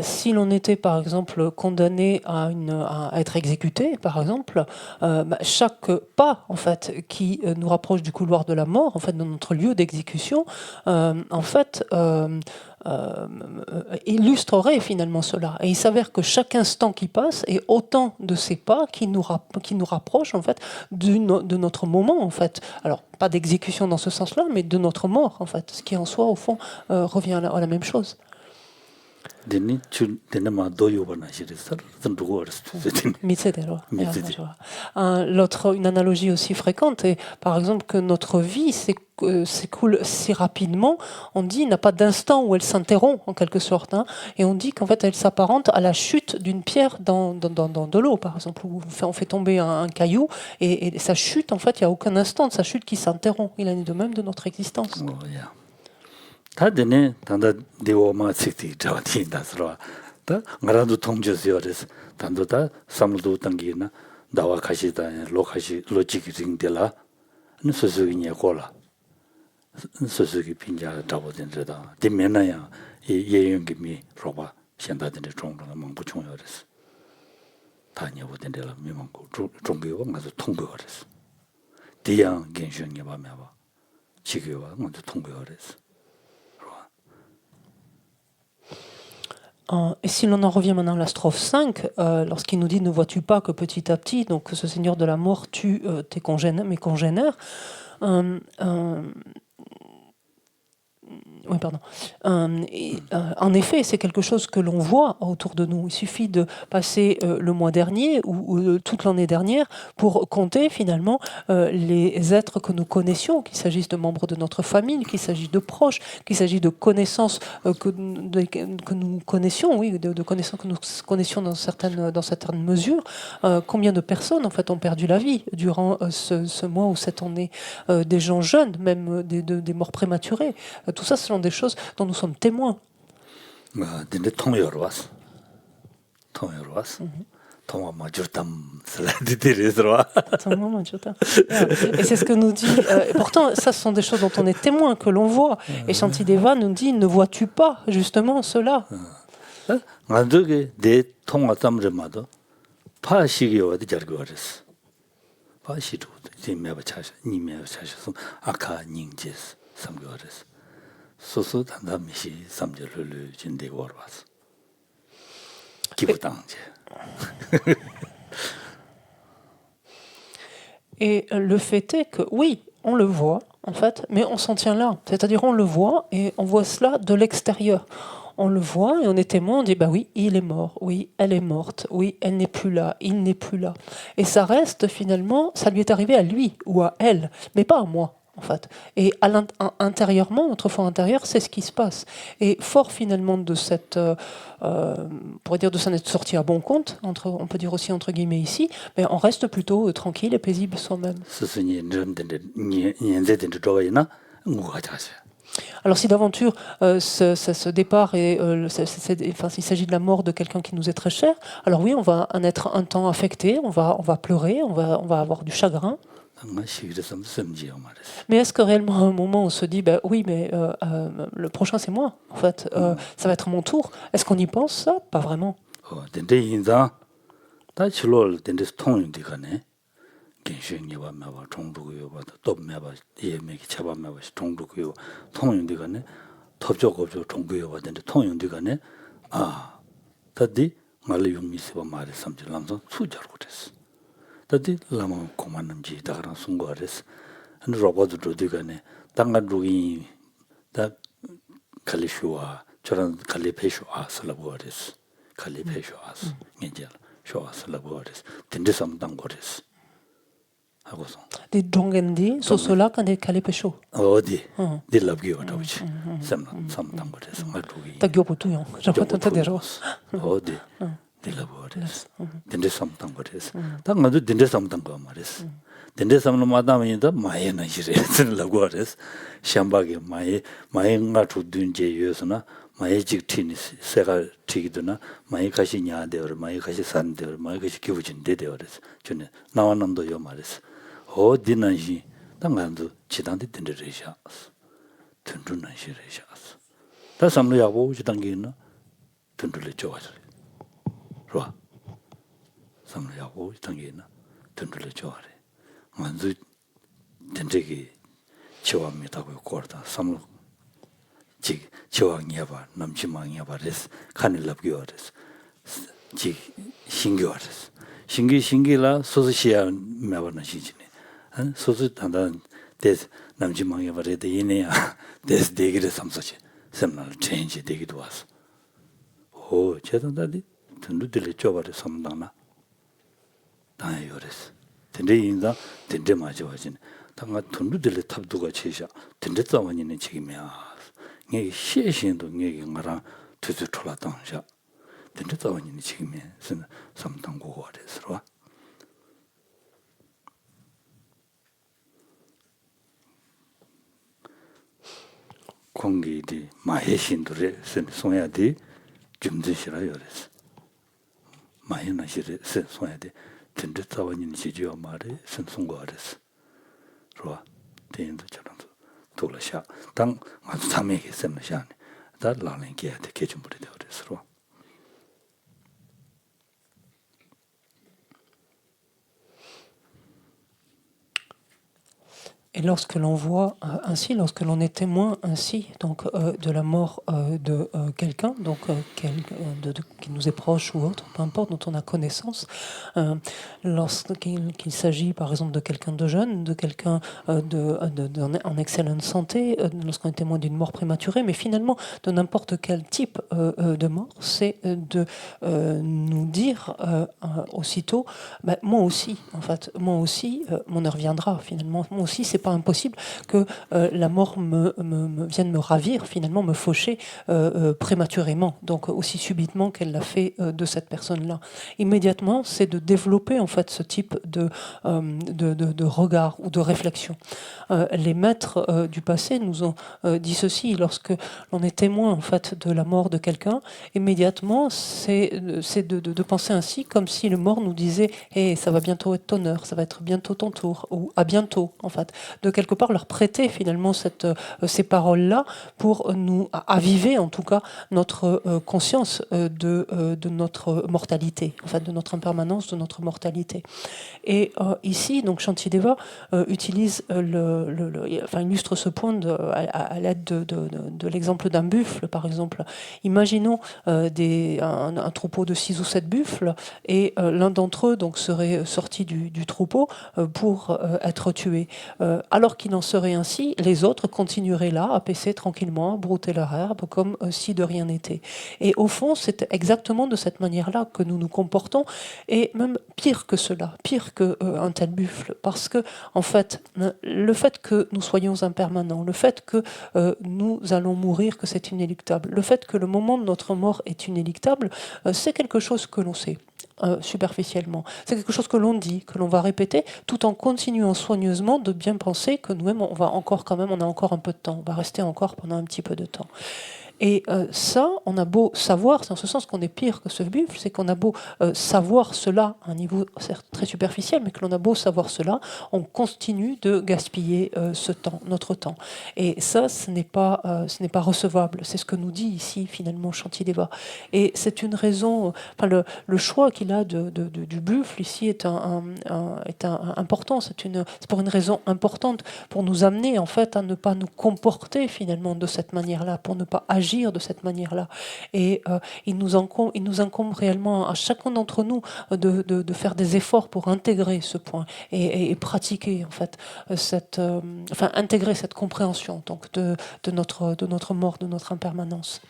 Si l'on était par exemple condamné à être exécuté, par exemple, chaque pas en fait qui nous rapproche du couloir de la mort, en fait, dans notre lieu d'exécution, en fait, illustrerait finalement cela. Et il s'avère que chaque instant qui passe est autant de ces pas qui nous rapprochent en fait de notre moment en fait. Alors pas d'exécution dans ce sens-là, mais de notre mort en fait, ce qui en soi au fond revient à la même chose. Une analogie aussi fréquente est par exemple que notre vie s'écoule si rapidement, on dit n'a pas d'instant où elle s'interrompt en quelque sorte, hein, et on dit qu'en fait elle s'apparente à la chute d'une pierre dans de l'eau par exemple, où on fait tomber un caillou et sa chute en fait il n'y a aucun instant de sa chute qui s'interrompt. Il en est de même de notre existence. 다되네 단다 대오마 식티 자와티다스로 다 나라도 통주스요레스 단도다 삼도 당기나 나와 가시다 로직링델라 느스스기냐 콜라 스스기 빈자 잡어진다 디메나야 예영기미 로바 현다든지 종로는 멍부총요레스 다녀보든데라 미망고 종교와 가서 통교레스 디양 genshonye ba meba 지교와 먼저 통교레스. Et si l'on en revient maintenant à la strophe 5, lorsqu'il nous dit « Ne vois-tu pas que petit à petit, donc ce Seigneur de la mort tue mes congénères », oui, pardon. En effet, c'est quelque chose que l'on voit autour de nous. Il suffit de passer le mois dernier ou toute l'année dernière pour compter finalement les êtres que nous connaissions, qu'il s'agisse de membres de notre famille, qu'il s'agisse de proches, qu'il s'agisse de connaissances que nous connaissions, oui, de connaissances que nous connaissions dans certaines mesures. Combien de personnes en fait ont perdu la vie durant ce mois ou cette année, des gens jeunes, même des morts prématurées. Tout ça, ce sont des choses dont nous sommes témoins. Et c'est ce que nous dit. Pourtant, ça, ce sont des choses dont on est témoin, que l'on voit. Et Shantideva nous dit, ne vois-tu pas justement cela? Et le fait est que, oui, on le voit, en fait, mais on s'en tient là. C'est-à-dire, on le voit et on voit cela de l'extérieur. On le voit et on est témoin, on dit, bah oui, il est mort, oui, elle est morte, oui, elle n'est plus là, il n'est plus là. Et ça reste finalement, ça lui est arrivé à lui ou à elle, mais pas à moi. en fait. Et intérieurement, notre fort intérieur, c'est ce qui se passe. Et fort finalement de cette, on pourrait dire de s'en être sorti à bon compte, on peut dire aussi entre guillemets ici, mais on reste plutôt tranquille et paisible soi-même. Alors si d'aventure ce départ et il s'agit de la mort de quelqu'un qui nous est très cher, alors oui, on va en être un temps affecté, on va pleurer, on va avoir du chagrin. Mais est-ce que réellement à un moment on se dit oui, mais le prochain c'est moi, en fait, ça va être mon tour. Est-ce qu'on y pense ça? Pas vraiment. Tadi lama komanam ji dagaran sungo ares. And robot rodigane, tanga drugi da kalishua, choran kalipeshua salabuares, kalipeshuas, ninja, shoa salabuares, tindisam dangores. Des dongendi, so cela quand des kalipesho. Oh, di labgi watauchi, sam dangores, madrugi. Ta gyoputuyon, j'apprends déjà. Oh, di. 딜라버레스 딘데 삼당거레스 당가도 딘데 삼당거 말레스 딘데 삼는 마다면이다 마에나 지레스라고 하레스 샴바게 마에가 주든제 요소나 마에 직티니스 세가 튀기드나 마에 가시냐 되어 마에 가시 산되어 마에 가시 기부진데 되어레스 전에 나와는도 요 말레스 어디나지 당간도 지단데 딘데레샤 든든나시레샤스 다 삼로야고 지단게나 든들레 좋아져 봐. 삼려하고 당기나 든들을 좋아해. 먼저 된적이 좋아합니다고 거다. 삼로 지 좋아하냐 봐. 남지망이야 봐레스. 칸을 납기어레스. 지 신기어레스. 신기라 소소시야 매번은 시지네. 소소 단단 데스 남지망이야 봐레데 이내야. 데스 되기를 삼서지. 샘날 체인지 되기도 왔어. 오, 제단다디 든들이 좁아를 섬당나 다에 요레스 든데 인자 든데 맞아와진 당가 든들이 탑두가 치샤 든데 싸워니는 책임이야 내 시신도 내게 말아 두두 돌아당샤 든데 싸워니는 책임이야 섬당고 거래스로 공기디 마해신들의 손야디 줌드시라 요레스 마이나 시레 선소야데 진짜 자원인 지지와 말에 선송거레스 좋아 대인도 저런도 돌아샤 당 아주 참에게 셈샤네 다 라랭게 되게 좀 버려 그래서 Et lorsque l'on voit ainsi, lorsque l'on est témoin ainsi, donc de la mort de quelqu'un, donc qui nous est proche ou autre, peu importe, dont on a connaissance, lorsqu'il s'agit par exemple de quelqu'un de jeune, de quelqu'un en excellente santé, lorsqu'on est témoin d'une mort prématurée, mais finalement de n'importe quel type de mort, c'est de nous dire aussitôt, moi aussi, en fait, moi aussi, mon heure viendra finalement, moi aussi, c'est pas impossible que la mort vienne me ravir, finalement me faucher prématurément, donc aussi subitement qu'elle l'a fait de cette personne-là. Immédiatement, c'est de développer en fait ce type de regard ou de réflexion. Les maîtres du passé nous ont dit ceci: lorsque l'on est témoin en fait de la mort de quelqu'un, immédiatement c'est de penser ainsi, comme si le mort nous disait hey, ça va bientôt être ton heure, ça va être bientôt ton tour, ou à bientôt en fait. De quelque part leur prêter finalement ces paroles-là pour nous aviver en tout cas notre conscience de notre mortalité, en fait, de notre impermanence, de notre mortalité. Et ici, donc Shantideva utilise illustre ce point à l'aide de l'exemple d'un buffle, par exemple. Imaginons un troupeau de 6 ou 7 buffles et l'un d'entre eux donc serait sorti du troupeau pour être tué. Alors qu'il en serait ainsi, les autres continueraient là à paisser tranquillement, à brouter leur herbe comme si de rien n'était. Et au fond, c'est exactement exactement de cette manière-là que nous nous comportons, et même pire que cela, pire qu'un tel buffle, parce que, en fait, le fait que nous soyons impermanents, le fait que nous allons mourir, que c'est inéluctable, le fait que le moment de notre mort est inéluctable, c'est quelque chose que l'on sait. Superficiellement. C'est quelque chose que l'on dit, que l'on va répéter, tout en continuant soigneusement de bien penser que nous-mêmes, on a encore un peu de temps, on va rester encore pendant un petit peu de temps. Et ça, on a beau savoir, c'est en ce sens qu'on est pire que ce buffle, c'est qu'on a beau savoir cela à un niveau certes très superficiel, mais que l'on a beau savoir cela, on continue de gaspiller ce temps, notre temps. Et ça, ce n'est pas recevable. C'est ce que nous dit ici finalement Shantideva. Et c'est une raison. Le choix qu'il a du buffle ici est important. C'est pour une raison importante, pour nous amener en fait à ne pas nous comporter finalement de cette manière-là, pour ne pas agir de cette manière-là. Et il nous incombe réellement à chacun d'entre nous de faire des efforts pour intégrer ce point et pratiquer en fait intégrer cette compréhension donc de notre mort, de notre impermanence.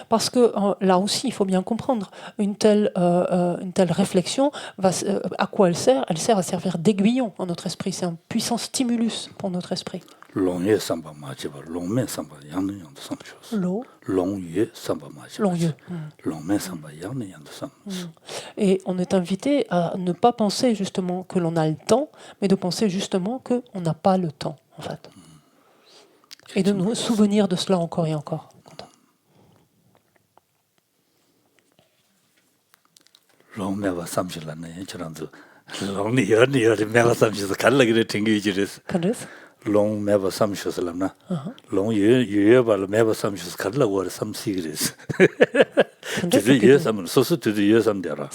Parce que là aussi, il faut bien comprendre, une telle réflexion, à quoi elle sert? Elle sert à servir d'aiguillon à notre esprit. C'est un puissant stimulus pour notre esprit. Et on est invité à ne pas penser justement que l'on a le temps, mais de penser justement qu'on n'a pas le temps, en fait. Et de nous souvenir de cela encore et encore. long meva samshus lamna long ye bal meva samshus kadla war samsigres to the yes am so to the yes am there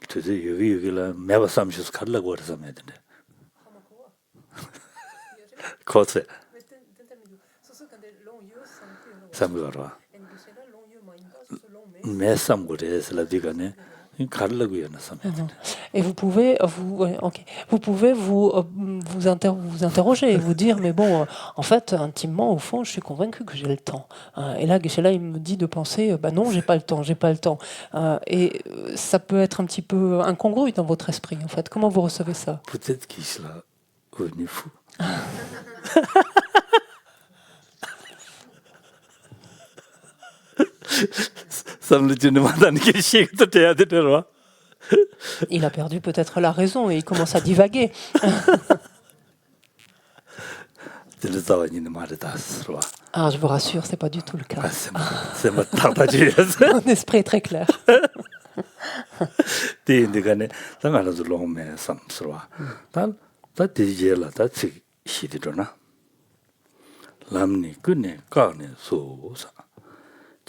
to the you la meva samshus kadla war samedne kotse samgara mesam gores la digane. Et vous pouvez vous interroger et vous dire mais bon en fait intimement au fond je suis convaincu que j'ai le temps et là Geshe-la il me dit de penser non j'ai pas le temps et ça peut être un petit peu incongru dans votre esprit en fait. Comment vous recevez ça? Peut-être Geshe-la est fou. Il a perdu peut-être la raison et il commence à divaguer. Ah, je vous rassure, c'est pas du tout le cas. Mon esprit est très clair.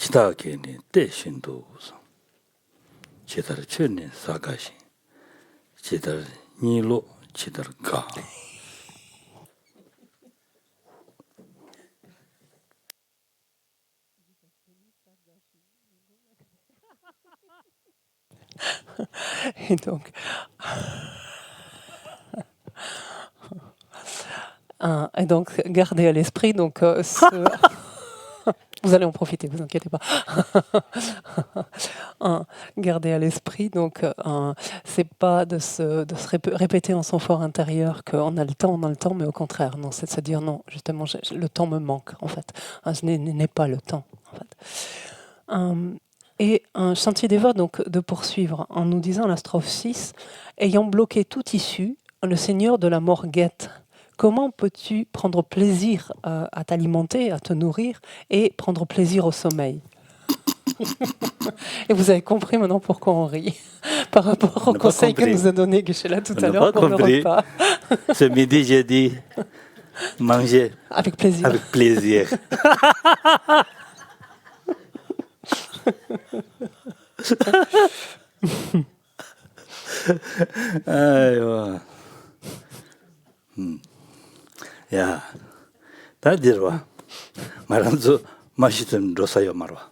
치다게니 대신도 제대로 전에 사가시 제대로 니로 제대로 가 Et donc gardez à l'esprit donc vous allez en profiter, vous inquiétez pas. Gardez à l'esprit, donc, c'est pas de se répéter en son fort intérieur qu'on a le temps, mais au contraire, non, c'est de se dire non, justement, le temps me manque, en fait. Ce n'est pas le temps, en fait. Et Shantideva, donc, de poursuivre en nous disant la strophe 6, ayant bloqué toute issue, le Seigneur de la mort guette. Comment peux-tu prendre plaisir à t'alimenter, à te nourrir et prendre plaisir au sommeil? Et vous avez compris maintenant pourquoi on rit par rapport au conseil que nous a donné Geshe-la tout à l'heure pour le repas. Ce midi, j'ai dit manger avec plaisir. Avec plaisir. 야, 다들와 말한서 마시던 로사요 말와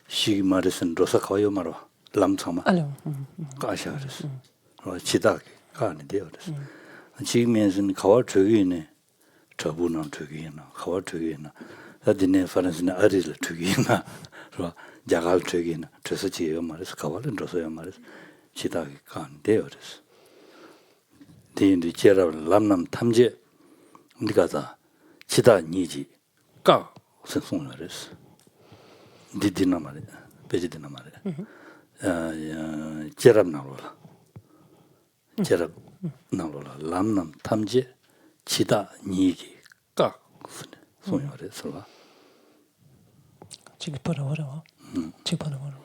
시기 말에선 로사 가요 말와 람참아 까샤르스 지다게 가는데요 그래서 지금에는 가와 저기네 저분은 저기나 가와 저기나 다디네 파란스네 아리를 저기나 그러 자갈 저기나 저서 지요 말해서 가와는 저서요 말해서 지다기 간대요 그래서 대인도 제라 람남 탐제 우리가다 지다 니지 까 선송을 그랬어 디디나 말이야 베지디나 말이야 제랍 나로라 제랍 나로라 람남 탐제 지다 니기 까 송을 그랬어 지금 보라와라 지금 보라와라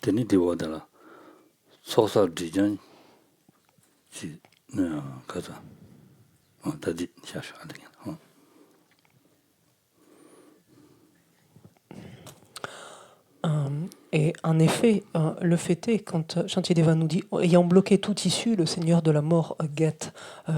되니 디워더라 소사 디전 지 가자 다디 샤샤 안 되냐 Et en effet, le fait est, quand Shantideva nous dit, ayant bloqué toute issue, le Seigneur de la mort guette.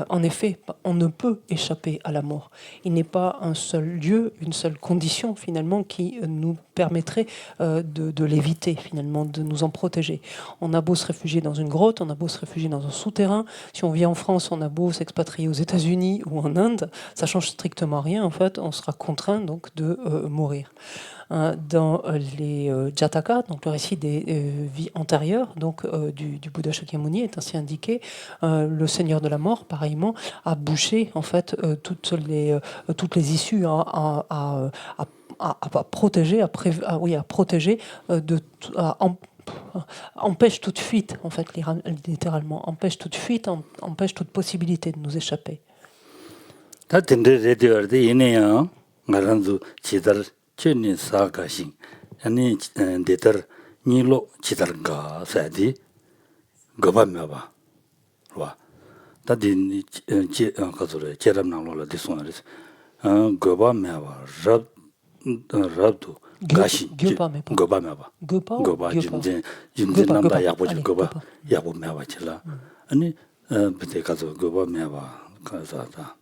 En effet, on ne peut échapper à la mort. Il n'est pas un seul lieu, une seule condition finalement qui nous permettrait de l'éviter finalement, de nous en protéger. On a beau se réfugier dans une grotte, on a beau se réfugier dans un souterrain. Si on vit en France, on a beau s'expatrier aux États-Unis ou en Inde, ça change strictement rien. En fait, on sera contraint donc de mourir. Dans les Jataka, donc le récit des vies antérieures, donc du Bouddha Shakyamuni est ainsi indiqué. Le Seigneur de la mort, pareillement, a bouché en fait toutes les issues à protéger, empêche toute fuite en fait, littéralement, empêche toute fuite, empêche toute possibilité de nous échapper. chen sa ga shin ani de ter ni lo chi tar ga sa di go ba ma ba wa ta di ni che ka zo le che ram na lo la de son res go ba ma ba rab do ga shin go ba ma ba go ba jin nam da ya bo go ba ya bo ma ba che la ani be te ka zo go ba ma ba ka sa ta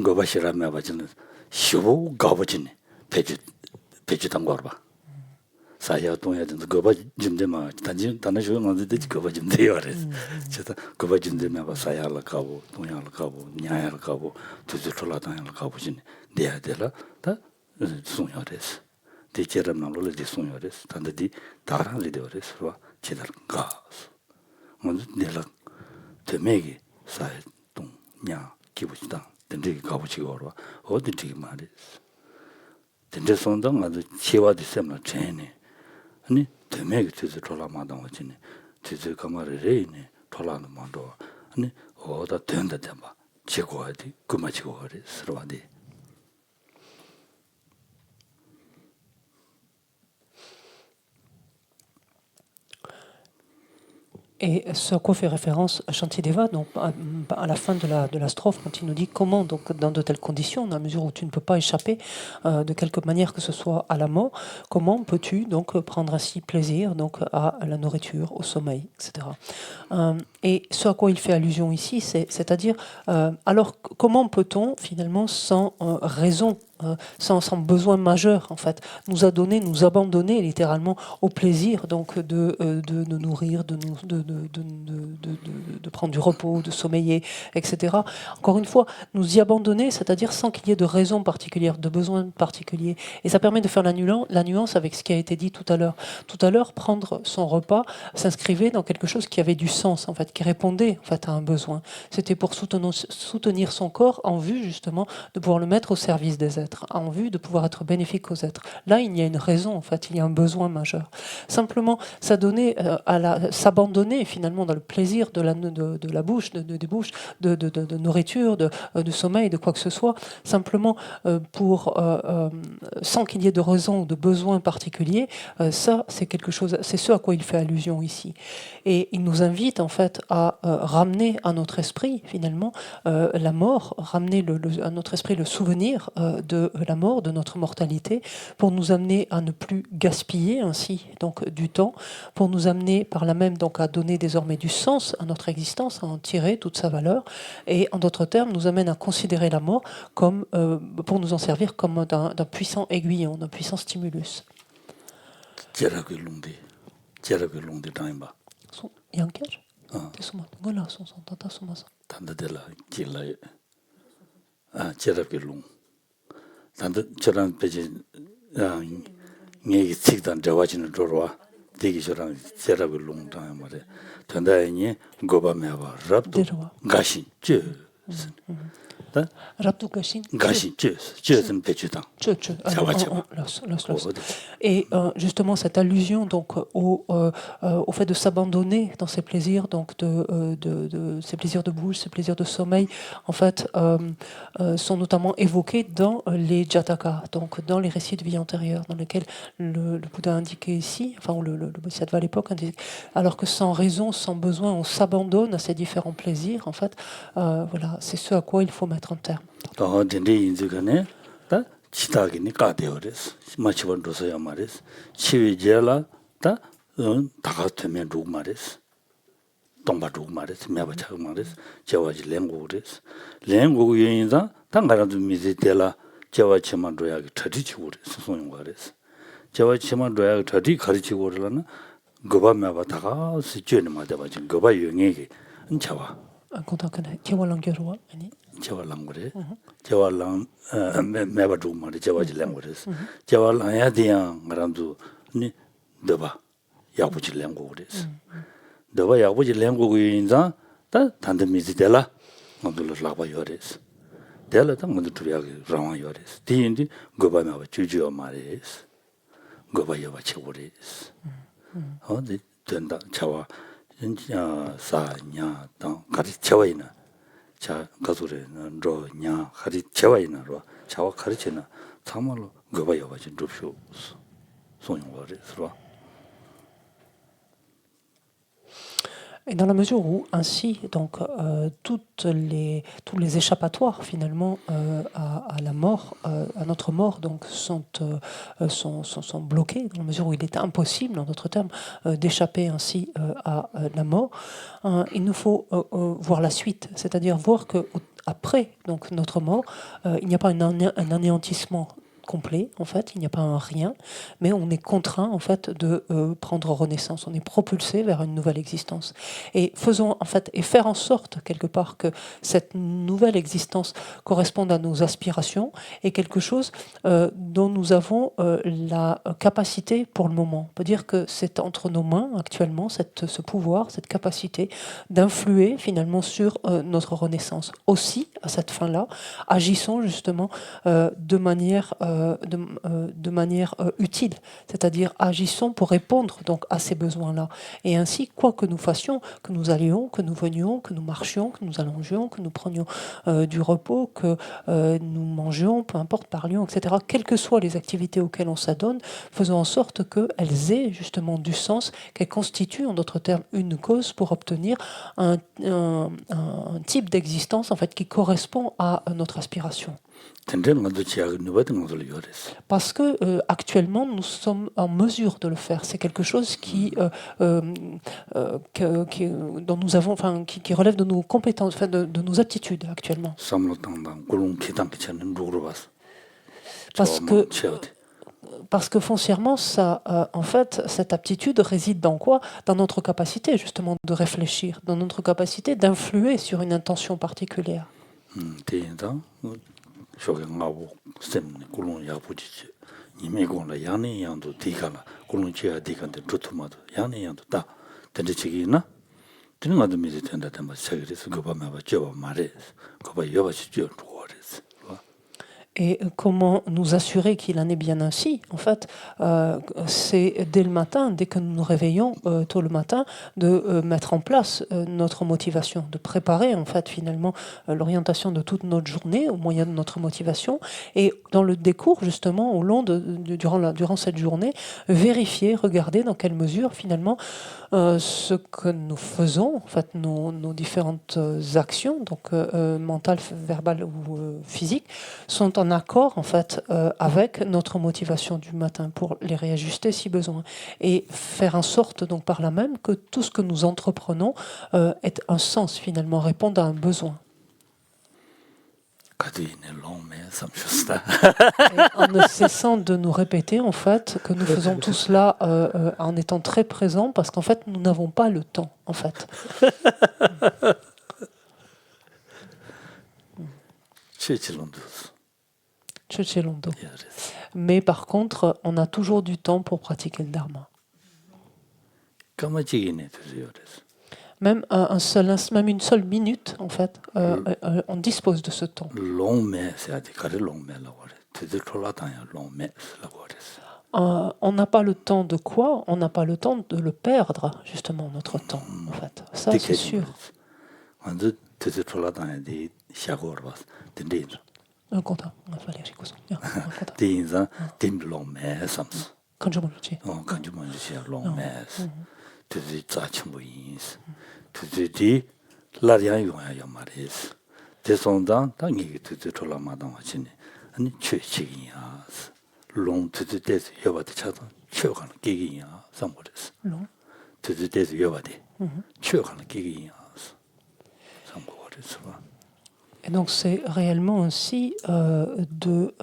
거바시라며 봐지는 쇼 가버지네 배주 담고 봐 사야 동야든 거바 좀데마 단지 단나 쇼는 어디 거바 좀 돼요 그래서 제가 거바 좀 되면 봐 사야를 가고 동야를 가고 냐야를 가고 두두 돌아다니를 가보지네 내야 되라 다 송여래서 대체람 나로를 송여래서 단디 다란이 되어래서 와 제대로 가 먼저 내가 되매기 사야 동냐 기부시다 된대기 가보지고 얼어 어디 되게 말이지 된대 손당 아주 치와디 셈나 체네 아니 되매기 뒤에 돌아마다 오지네 뒤에 가마를 레이네 돌아는 만도 아니 어다 된다 대봐 지고야지 그마지고 그래 서로와디 Et ce à quoi fait référence Shantideva, donc à la fin de la strophe, quand il nous dit comment, donc dans de telles conditions, dans la mesure où tu ne peux pas échapper de quelque manière que ce soit à la mort, comment peux-tu donc prendre ainsi plaisir donc à la nourriture, au sommeil, etc. Et ce à quoi il fait allusion ici, c'est-à-dire, alors comment peut-on finalement sans raison, sans besoin majeur en fait, nous abandonner littéralement au plaisir donc de nourrir, de prendre du repos, de sommeiller, etc. Encore une fois, nous y abandonner, c'est-à-dire sans qu'il y ait de raison particulière, de besoin particulier. Et ça permet de faire la nuance avec ce qui a été dit tout à l'heure. Tout à l'heure, prendre son repas s'inscrivait dans quelque chose qui avait du sens en fait, qui répondait en fait à un besoin. C'était pour soutenir son corps en vue justement de pouvoir le mettre au service des êtres, en vue de pouvoir être bénéfique aux êtres. Là, il y a une raison en fait, il y a un besoin majeur. Simplement, ça donnait s'abandonner finalement dans le plaisir de la bouche, des bouches, de nourriture, de sommeil, de quoi que ce soit, simplement sans qu'il y ait de raison ou de besoin particulier, ça c'est quelque chose, c'est ce à quoi il fait allusion ici. Et il nous invite en fait à ramener à notre esprit finalement la mort, ramener à notre esprit le souvenir de de la mort, de notre mortalité, pour nous amener à ne plus gaspiller ainsi donc du temps, pour nous amener par là même donc à donner désormais du sens à notre existence, à en tirer toute sa valeur, et en d'autres termes nous amène à considérer la mort comme pour nous en servir comme d'un puissant aiguillon, d'un puissant stimulus. Yanker? Voilà, son tata son masa. 단다들라 길라 제라길롱 단다 저런 배지 녀기 책단 저와지는 저러와 되게 저런 제라길롱 당한 말에 단다이니 고바메바 랍도 가신 쯔 Rabdou Gashin. 가신 쯔는 배주당 Et justement cette allusion donc au fait de s'abandonner dans ses plaisirs, donc de ces plaisirs de bouche, ces plaisirs de sommeil, en fait, sont notamment évoqués dans les Jataka, donc dans les récits de vie antérieure, dans lesquels le Bouddha indiquait ici, enfin ou le Bodhisattva à l'époque, alors que sans raison, sans besoin, on s'abandonne à ces différents plaisirs. En fait, voilà, c'est ce à quoi il faut mettre un terme. 치다기니 까대어레스 마치번 도서야 말레스 치위제라 다 다가 되면 룩 말레스 동바 룩 말레스 매바차 말레스 제와지 랭고레스 랭고原因다 당가라도 미제텔라 제와치만 로야기 터디치고레스 소용거레스 제와치만 로야기 터디 가르치고르라는 거바 매바 다가 스죄는 맞아봐지 거바 용에게 은차와 kontakane Kewalangerwa ani Jawalangure Jawalang Mabadu Mari Jawajilanguris Jawalang Yadian Marandu ni Deba Yabuji Languris Deba Yabuji Languinza Tandemizi della Mandula Lava Yoris Della Tamandutriaki Rawan Yoris Dindi Gobama Juju Maris Gobayava Chiguris Oh the Tenda Chawa 사냐 당 가리 채와이나 자 가소레는 로냐 가리 채와이나로 자와 가르치나 참말로 그거봐요 가지고 줍쇼 소용거리스로. Et dans la mesure où, ainsi, donc, tous les échappatoires, finalement, à la mort, à notre mort, donc, sont bloqués, dans la mesure où il est impossible, en d'autres termes, d'échapper ainsi à la mort, il nous faut voir la suite, c'est-à-dire voir qu'après donc, notre mort, il n'y a pas un anéantissement complet, en fait, il n'y a pas un rien, mais on est contraint, en fait, de prendre renaissance. On est propulsé vers une nouvelle existence. Et faisons, en fait, et faire en sorte, quelque part, que cette nouvelle existence corresponde à nos aspirations est quelque chose dont nous avons la capacité pour le moment. On peut dire que c'est entre nos mains, actuellement, ce pouvoir, cette capacité d'influer, finalement, sur notre renaissance. Aussi, à cette fin-là, agissons, justement, de manière utile, c'est-à-dire agissons pour répondre donc à ces besoins-là. Et ainsi, quoi que nous fassions, que nous allions, que nous venions, que nous marchions, que nous allongions, que nous prenions du repos, que nous mangions, peu importe, parlions, etc., quelles que soient les activités auxquelles on s'adonne, faisons en sorte qu'elles aient justement du sens, qu'elles constituent, en d'autres termes, une cause pour obtenir un type d'existence en fait, qui correspond à notre aspiration. Parce que actuellement nous sommes en mesure de le faire. C'est quelque chose dont nous avons, enfin, qui relève de nos compétences, enfin, de nos aptitudes actuellement. Parce que foncièrement, ça, en fait, cette aptitude réside dans quoi? Dans notre capacité justement de réfléchir, dans notre capacité d'influer sur une intention particulière. 쇼경하고 쌤네 굴론 야부지지 이메고라 야네 양도 디가라 굴론 지야 디간데 루트마도 야네 양도 다 된지기나 드는 것도 미지 된다 된다 책에서 그거 봐봐 저 말해 그거 여봐지 저 거래서. Et comment nous assurer qu'il en est bien ainsi? En fait, c'est dès le matin, dès que nous nous réveillons tôt le matin, de mettre en place notre motivation, de préparer en fait finalement l'orientation de toute notre journée au moyen de notre motivation. Et dans le décours justement, au long durant cette journée, vérifier, regarder dans quelle mesure finalement ce que nous faisons, en fait nos différentes actions, donc mentales, verbales ou physiques, sont en en accord en fait avec notre motivation du matin pour les réajuster si besoin et faire en sorte donc par là même que tout ce que nous entreprenons ait un sens finalement, réponde à un besoin. Et en ne cessant de nous répéter en fait que nous faisons tout cela en étant très présents parce qu'en fait nous n'avons pas le temps en fait. Mais par contre, on a toujours du temps pour pratiquer le dharma. Même même une seule minute, en fait, on dispose de ce temps. On n'a pas le temps de quoi? On n'a pas le temps de le perdre, justement, notre temps, en fait. Ça, c'est sûr. Un content. Et donc c'est réellement ainsi de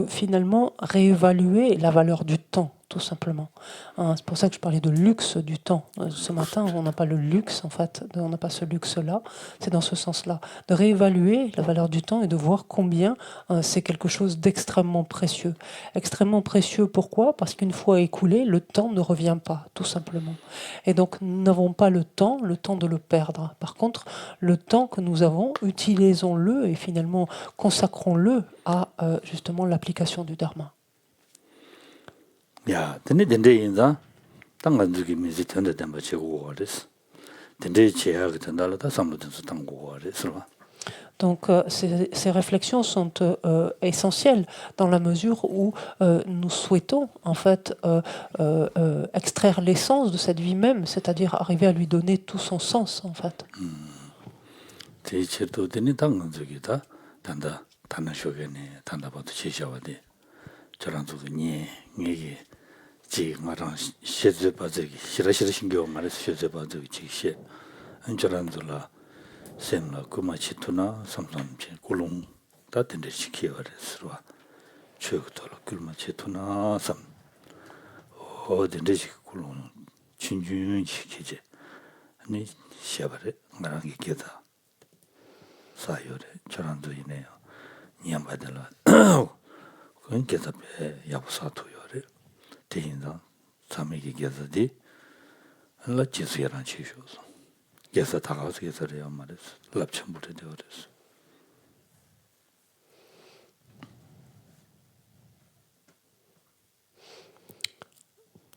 finalement réévaluer la valeur du temps, tout simplement. C'est pour ça que je parlais de luxe du temps. Ce matin, on n'a pas le luxe, en fait, on n'a pas ce luxe-là. C'est dans ce sens-là. De réévaluer la valeur du temps et de voir combien c'est quelque chose d'extrêmement précieux. Extrêmement précieux, pourquoi? Parce qu'une fois écoulé, le temps ne revient pas, tout simplement. Et donc, nous n'avons pas le temps de le perdre. Par contre, le temps que nous avons, utilisons-le et finalement consacrons-le à justement l'application du dharma. 야, 근데 당간주기 미지 전에 담바 치고 그랬어. 근데 제가 그때 날라다 삼로든서 당고 그랬어. Donc ces réflexions sont essentielles dans la mesure où nous souhaitons en fait extraire l'essence de cette vie même, c'est-à-dire arriver à lui donner tout son sens en fait. 대체도 되는 당간주기다 단다 단나 쇼게네 단다부터 제시하와데 저런 소리니 이게 지금랑 시제 바저기 싫어시러 신경 말해서 시제 바저기 지시 안저란들라 셈라 그마치투나 삼삼치 굴롱 다 된데 시키어레스로 최고도로 굴마치투나 삼 어딘데 굴롱 진준 시키지 아니 시아바레 나랑 이게다 사요레 저란도 이네요 니암바들라 그건 계산에 야부사토요레 대인상 삼에게 계산이 알라 지수야란 치셔서 계산 다가서 계산해야 말했어 랍천부터 되어졌어.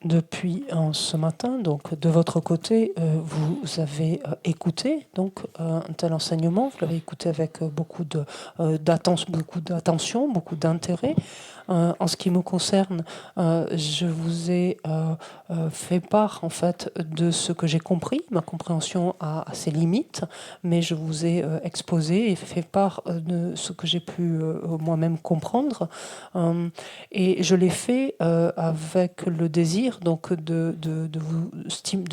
Depuis ce matin, donc de votre côté, vous avez écouté donc un tel enseignement. Vous l'avez écouté avec beaucoup d'attention, beaucoup d'intérêt. En ce qui me concerne, je vous ai fait part en fait de ce que j'ai compris. Ma compréhension a ses limites, mais je vous ai exposé et fait part de ce que j'ai pu moi-même comprendre. Et je l'ai fait avec le désir donc de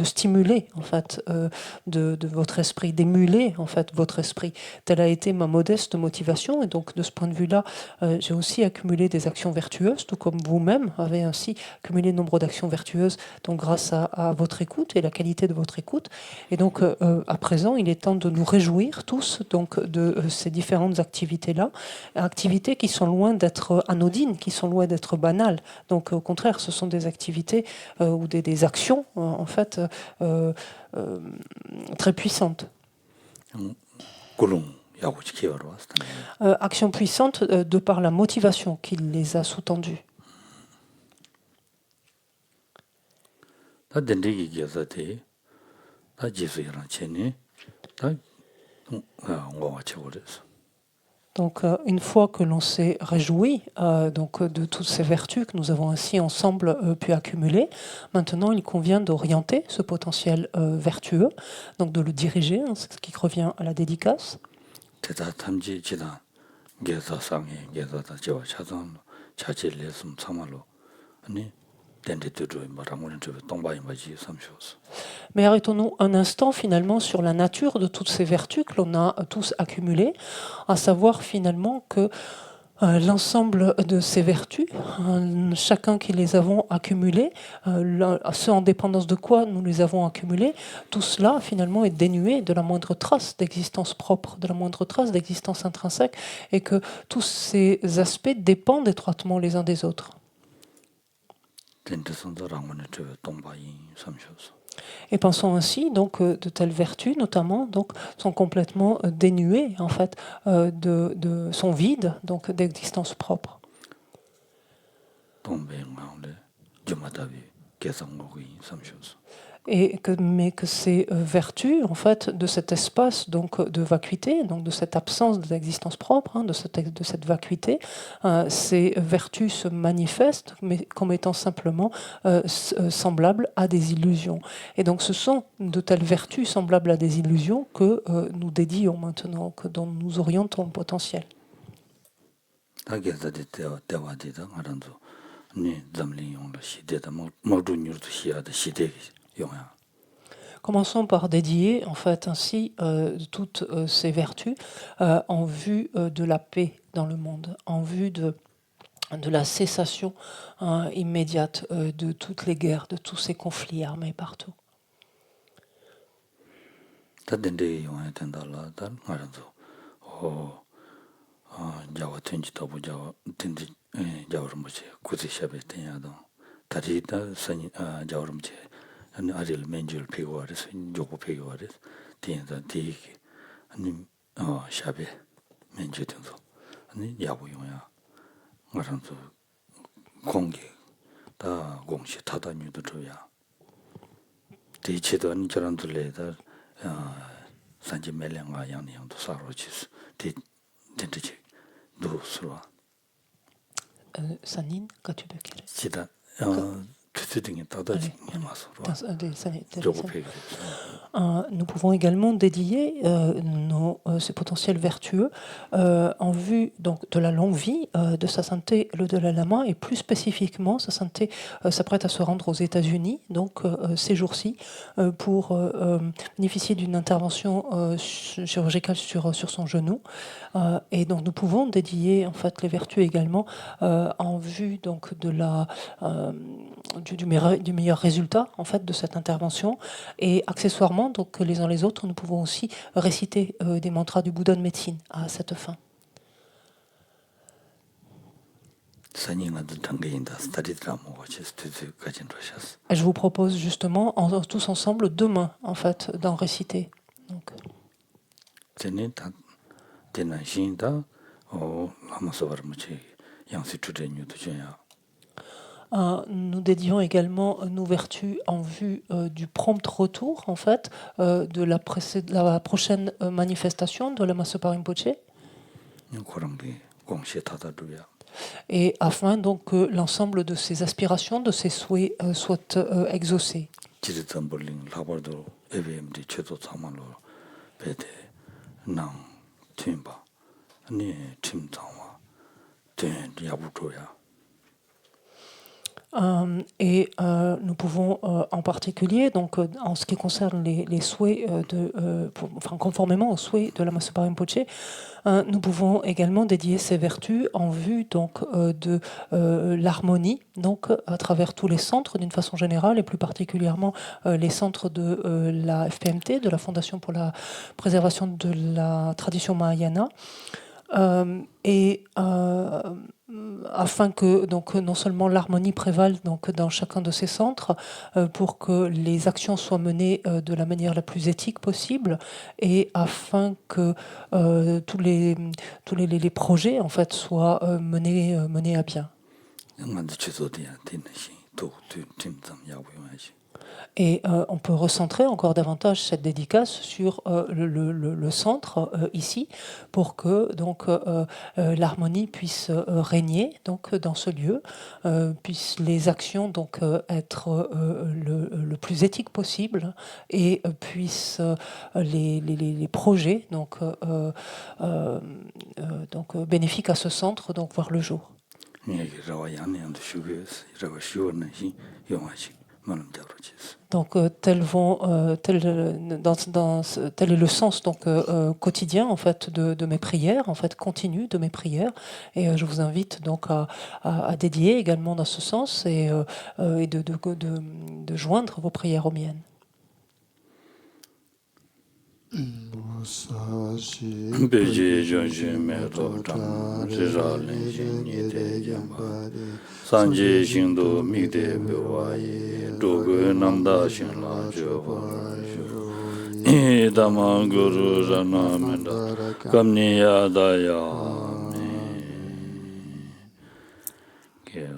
stimuler en fait de votre esprit, d'émuler en fait votre esprit. Telle a été ma modeste motivation, et donc de ce point de vue-là, j'ai aussi accumulé des actions vertueuses, tout comme vous-même avez ainsi accumulé nombre d'actions vertueuses, donc grâce à votre écoute et la qualité de votre écoute. Et donc à présent, il est temps de nous réjouir tous donc de ces différentes activités-là, activités qui sont loin d'être anodines, qui sont loin d'être banales. Donc au contraire, ce sont des activités ou des actions en fait très puissantes. Actions puissantes de par la motivation qui les a sous-tendues. Donc, une fois que l'on s'est réjoui donc, de toutes ces vertus que nous avons ainsi ensemble pu accumuler, maintenant il convient d'orienter ce potentiel vertueux, donc de le diriger, ce qui revient à la dédicace. 게서 상에 게서다 저 차선 차지 레슨 참말로 아니 덴데도 뭐라고는 저 동바이 맞지 삼쇼스. Mais arrêtons-nous un instant finalement sur la nature de toutes ces vertus que l'on a tous accumulées, à savoir finalement que l'ensemble de ces vertus, chacun qui les avons accumulées, ce en dépendance de quoi nous les avons accumulées, tout cela finalement est dénué de la moindre trace d'existence propre, de la moindre trace d'existence intrinsèque, et que tous ces aspects dépendent étroitement les uns des autres. Et pensons ainsi, donc, de telles vertus, notamment, donc, sont complètement dénuées, en fait, sont vides, donc, d'existence propre. Mais que ces vertus, en fait, de cet espace donc, de vacuité, donc de cette absence d'existence propre, de cette vacuité, ces vertus se manifestent mais comme étant simplement semblables à des illusions. Et donc ce sont de telles vertus semblables à des illusions que nous dédions maintenant, dont nous orientons le potentiel. Commençons par dédier en fait ainsi toutes ces vertus en vue de la paix dans le monde, en vue de la cessation immédiate de toutes les guerres, de tous ces conflits armés partout. 아니 아릴 맨줄 피고아레스 조고 피고아레스 티엔다 티기 아니 샤베 맨줄 등도 아니 야부용야 말한서 공기 다 공시 타다뉴도 줘야 대체도 아니 저런들레다 산지 멜랭아 양양도 사로치스 티 텐트지 도스와 Sanine, qu'as-tu de quel? 시다 Nous pouvons également dédier ces potentiels vertueux en vue donc, de la longue vie de sa sainteté le Dalai Lama, et plus spécifiquement sa sainteté s'apprête à se rendre aux États-Unis donc ces jours-ci pour bénéficier d'une intervention chirurgicale sur son genou, et donc nous pouvons dédier en fait les vertus également en vue donc de la du meilleur résultat en fait de cette intervention, et accessoirement donc les uns les autres nous pouvons aussi réciter des mantras du Bouddha de médecine à cette fin. Je vous propose justement tous ensemble demain en fait d'en réciter. Donc. Nous dédions également nos vertus en vue du prompt retour en fait de la prochaine manifestation de Lama Sopa Rinpoche, et afin donc que l'ensemble de ces aspirations, de ces souhaits soient exaucés. Et nous pouvons en particulier, donc en ce qui concerne les souhaits, conformément aux souhaits de Lama Sopa Rinpoche, nous pouvons également dédier ces vertus en vue donc de l'harmonie, donc à travers tous les centres d'une façon générale, et plus particulièrement les centres de la FPMT, de la Fondation pour la préservation de la tradition mahayana. Afin que donc non seulement l'harmonie prévale donc dans chacun de ces centres, pour que les actions soient menées de la manière la plus éthique possible, et afin que tous les projets en fait soient menés à bien. Et on peut recentrer encore davantage cette dédicace sur le centre ici, pour que donc l'harmonie puisse régner donc dans ce lieu, puissent les actions donc être le plus éthique possible, et puissent les projets donc bénéfiques à ce centre donc voir le jour. Donc tel est le sens donc quotidien en fait de mes prières, en fait continu de mes prières, et je vous invite donc à dédier également dans ce sens, et de joindre vos prières aux miennes. Beji Jonji Meto Tam Rizali Jini De Gyamba Sanji Shindu Mikde Bewaye Dogu Namda Shinla Joba Idama Guru Rana Menda Kamni Yadaya Kyo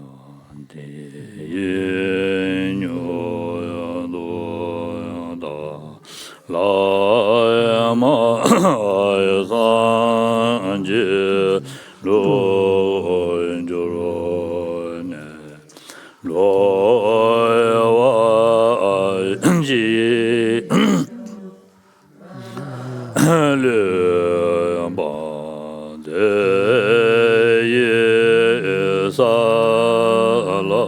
Ye Nyo Yado La ma sanji lo njoro ne lo wa ji le ba de ye sa la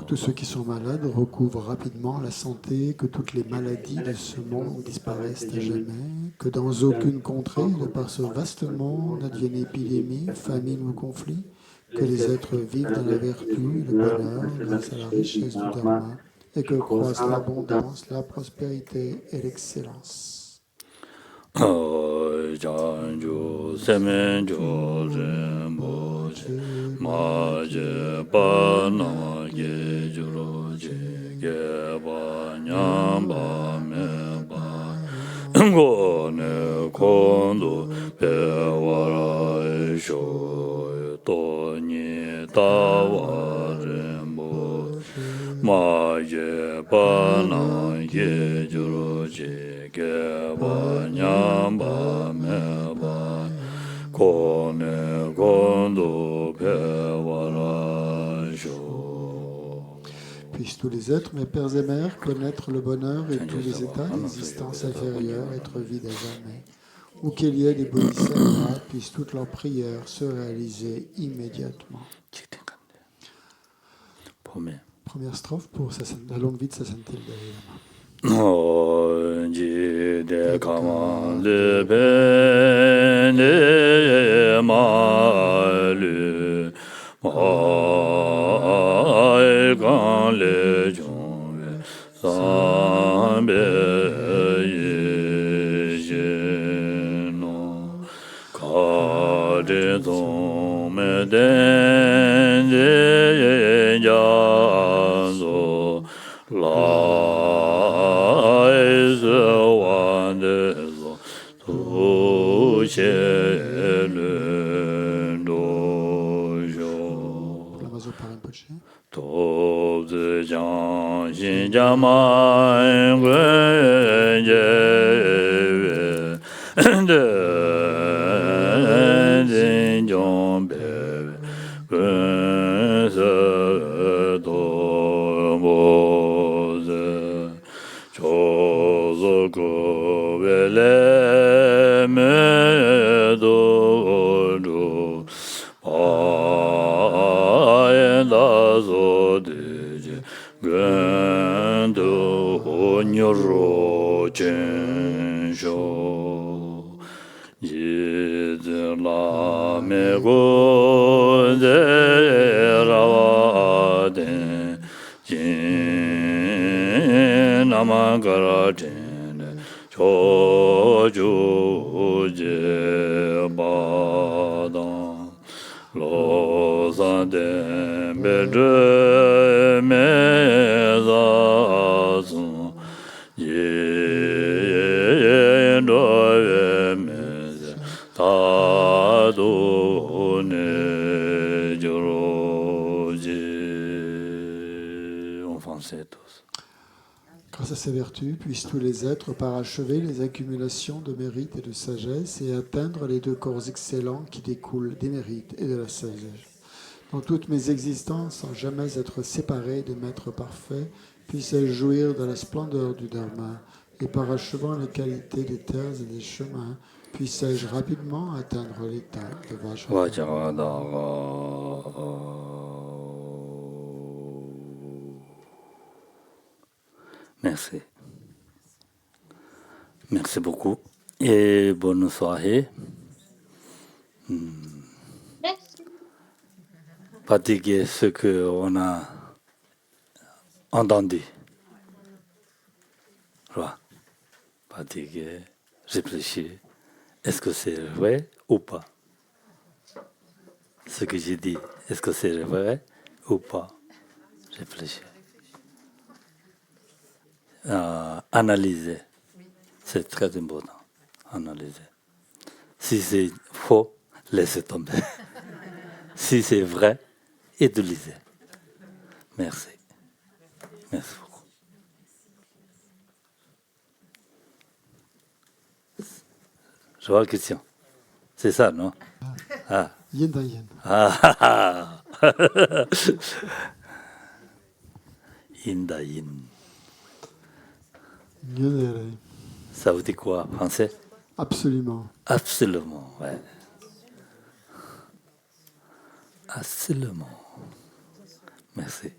tous ceux qui sont malades recouvrent rapidement la santé, que toutes les maladies de ce monde disparaissent à jamais, que dans aucune contrée, de par ce vaste monde, n'advienne épidémie, famine ou conflit, que les êtres vivent dans la vertu, le bonheur, grâce à la richesse du Dharma, et que croissent l'abondance, la prospérité et l'excellence. Janju semen jo rembo ma je pa na ge juro je ge ba nyam ba me ba go ne kondo pe wa ra sho to ni ta wa rembo ma je pa na ge juro je Puissent tous les êtres, mes pères et mères, connaître le bonheur et tous les états d'existence inférieure, être vides à jamais. Où qu'il y ait des bodhisattvas, puissent toutes leurs prières se réaliser immédiatement. Première strophe pour la longue vie de Sasantil Dalai Lama. Ji de kama le pe ne ma lu ma gan le jong san be ye je no ka de dong me den de ya zo la To the Jan Xin Jaman Wen Je De Din Jong Be Wen Se Do Mo Ze Cho Zo Go We Le Me Do Do zo de gendo nyoro chen sho ji de la me go de ra wa de jin nama gara ten cho ju je ba dan lo san de be de me za su ye do ye me ta do ne jo ces vertus, puissent tous les êtres parachever les accumulations de mérite et de sagesse et atteindre les deux corps excellents qui découlent des mérites et de la sagesse. Dans toutes mes existences, sans jamais être séparé de Maître parfait, puisse-je jouir de la splendeur du Dharma, et parachevant les qualités des terres et des chemins, puisse-je rapidement atteindre l'état de Vajradhara. Merci. Merci beaucoup. Et bonne soirée. Merci. Pratiquez ce qu'on a entendu. Voilà. Pratiquez, réfléchissez. Est-ce que c'est vrai ou pas? Ce que j'ai dit, est-ce que c'est vrai ou pas? Réfléchissez. Analyser. C'est très important. Analyser. Si c'est faux, laissez tomber. Si c'est vrai, utilisez. Merci. Merci beaucoup. Je vois la question. C'est ça, non? Ah. Yin da yin. Ah. Yin da yin. Yin da yin. Ça vous dit quoi, français? Absolument. Absolument, ouais. Absolument. Merci.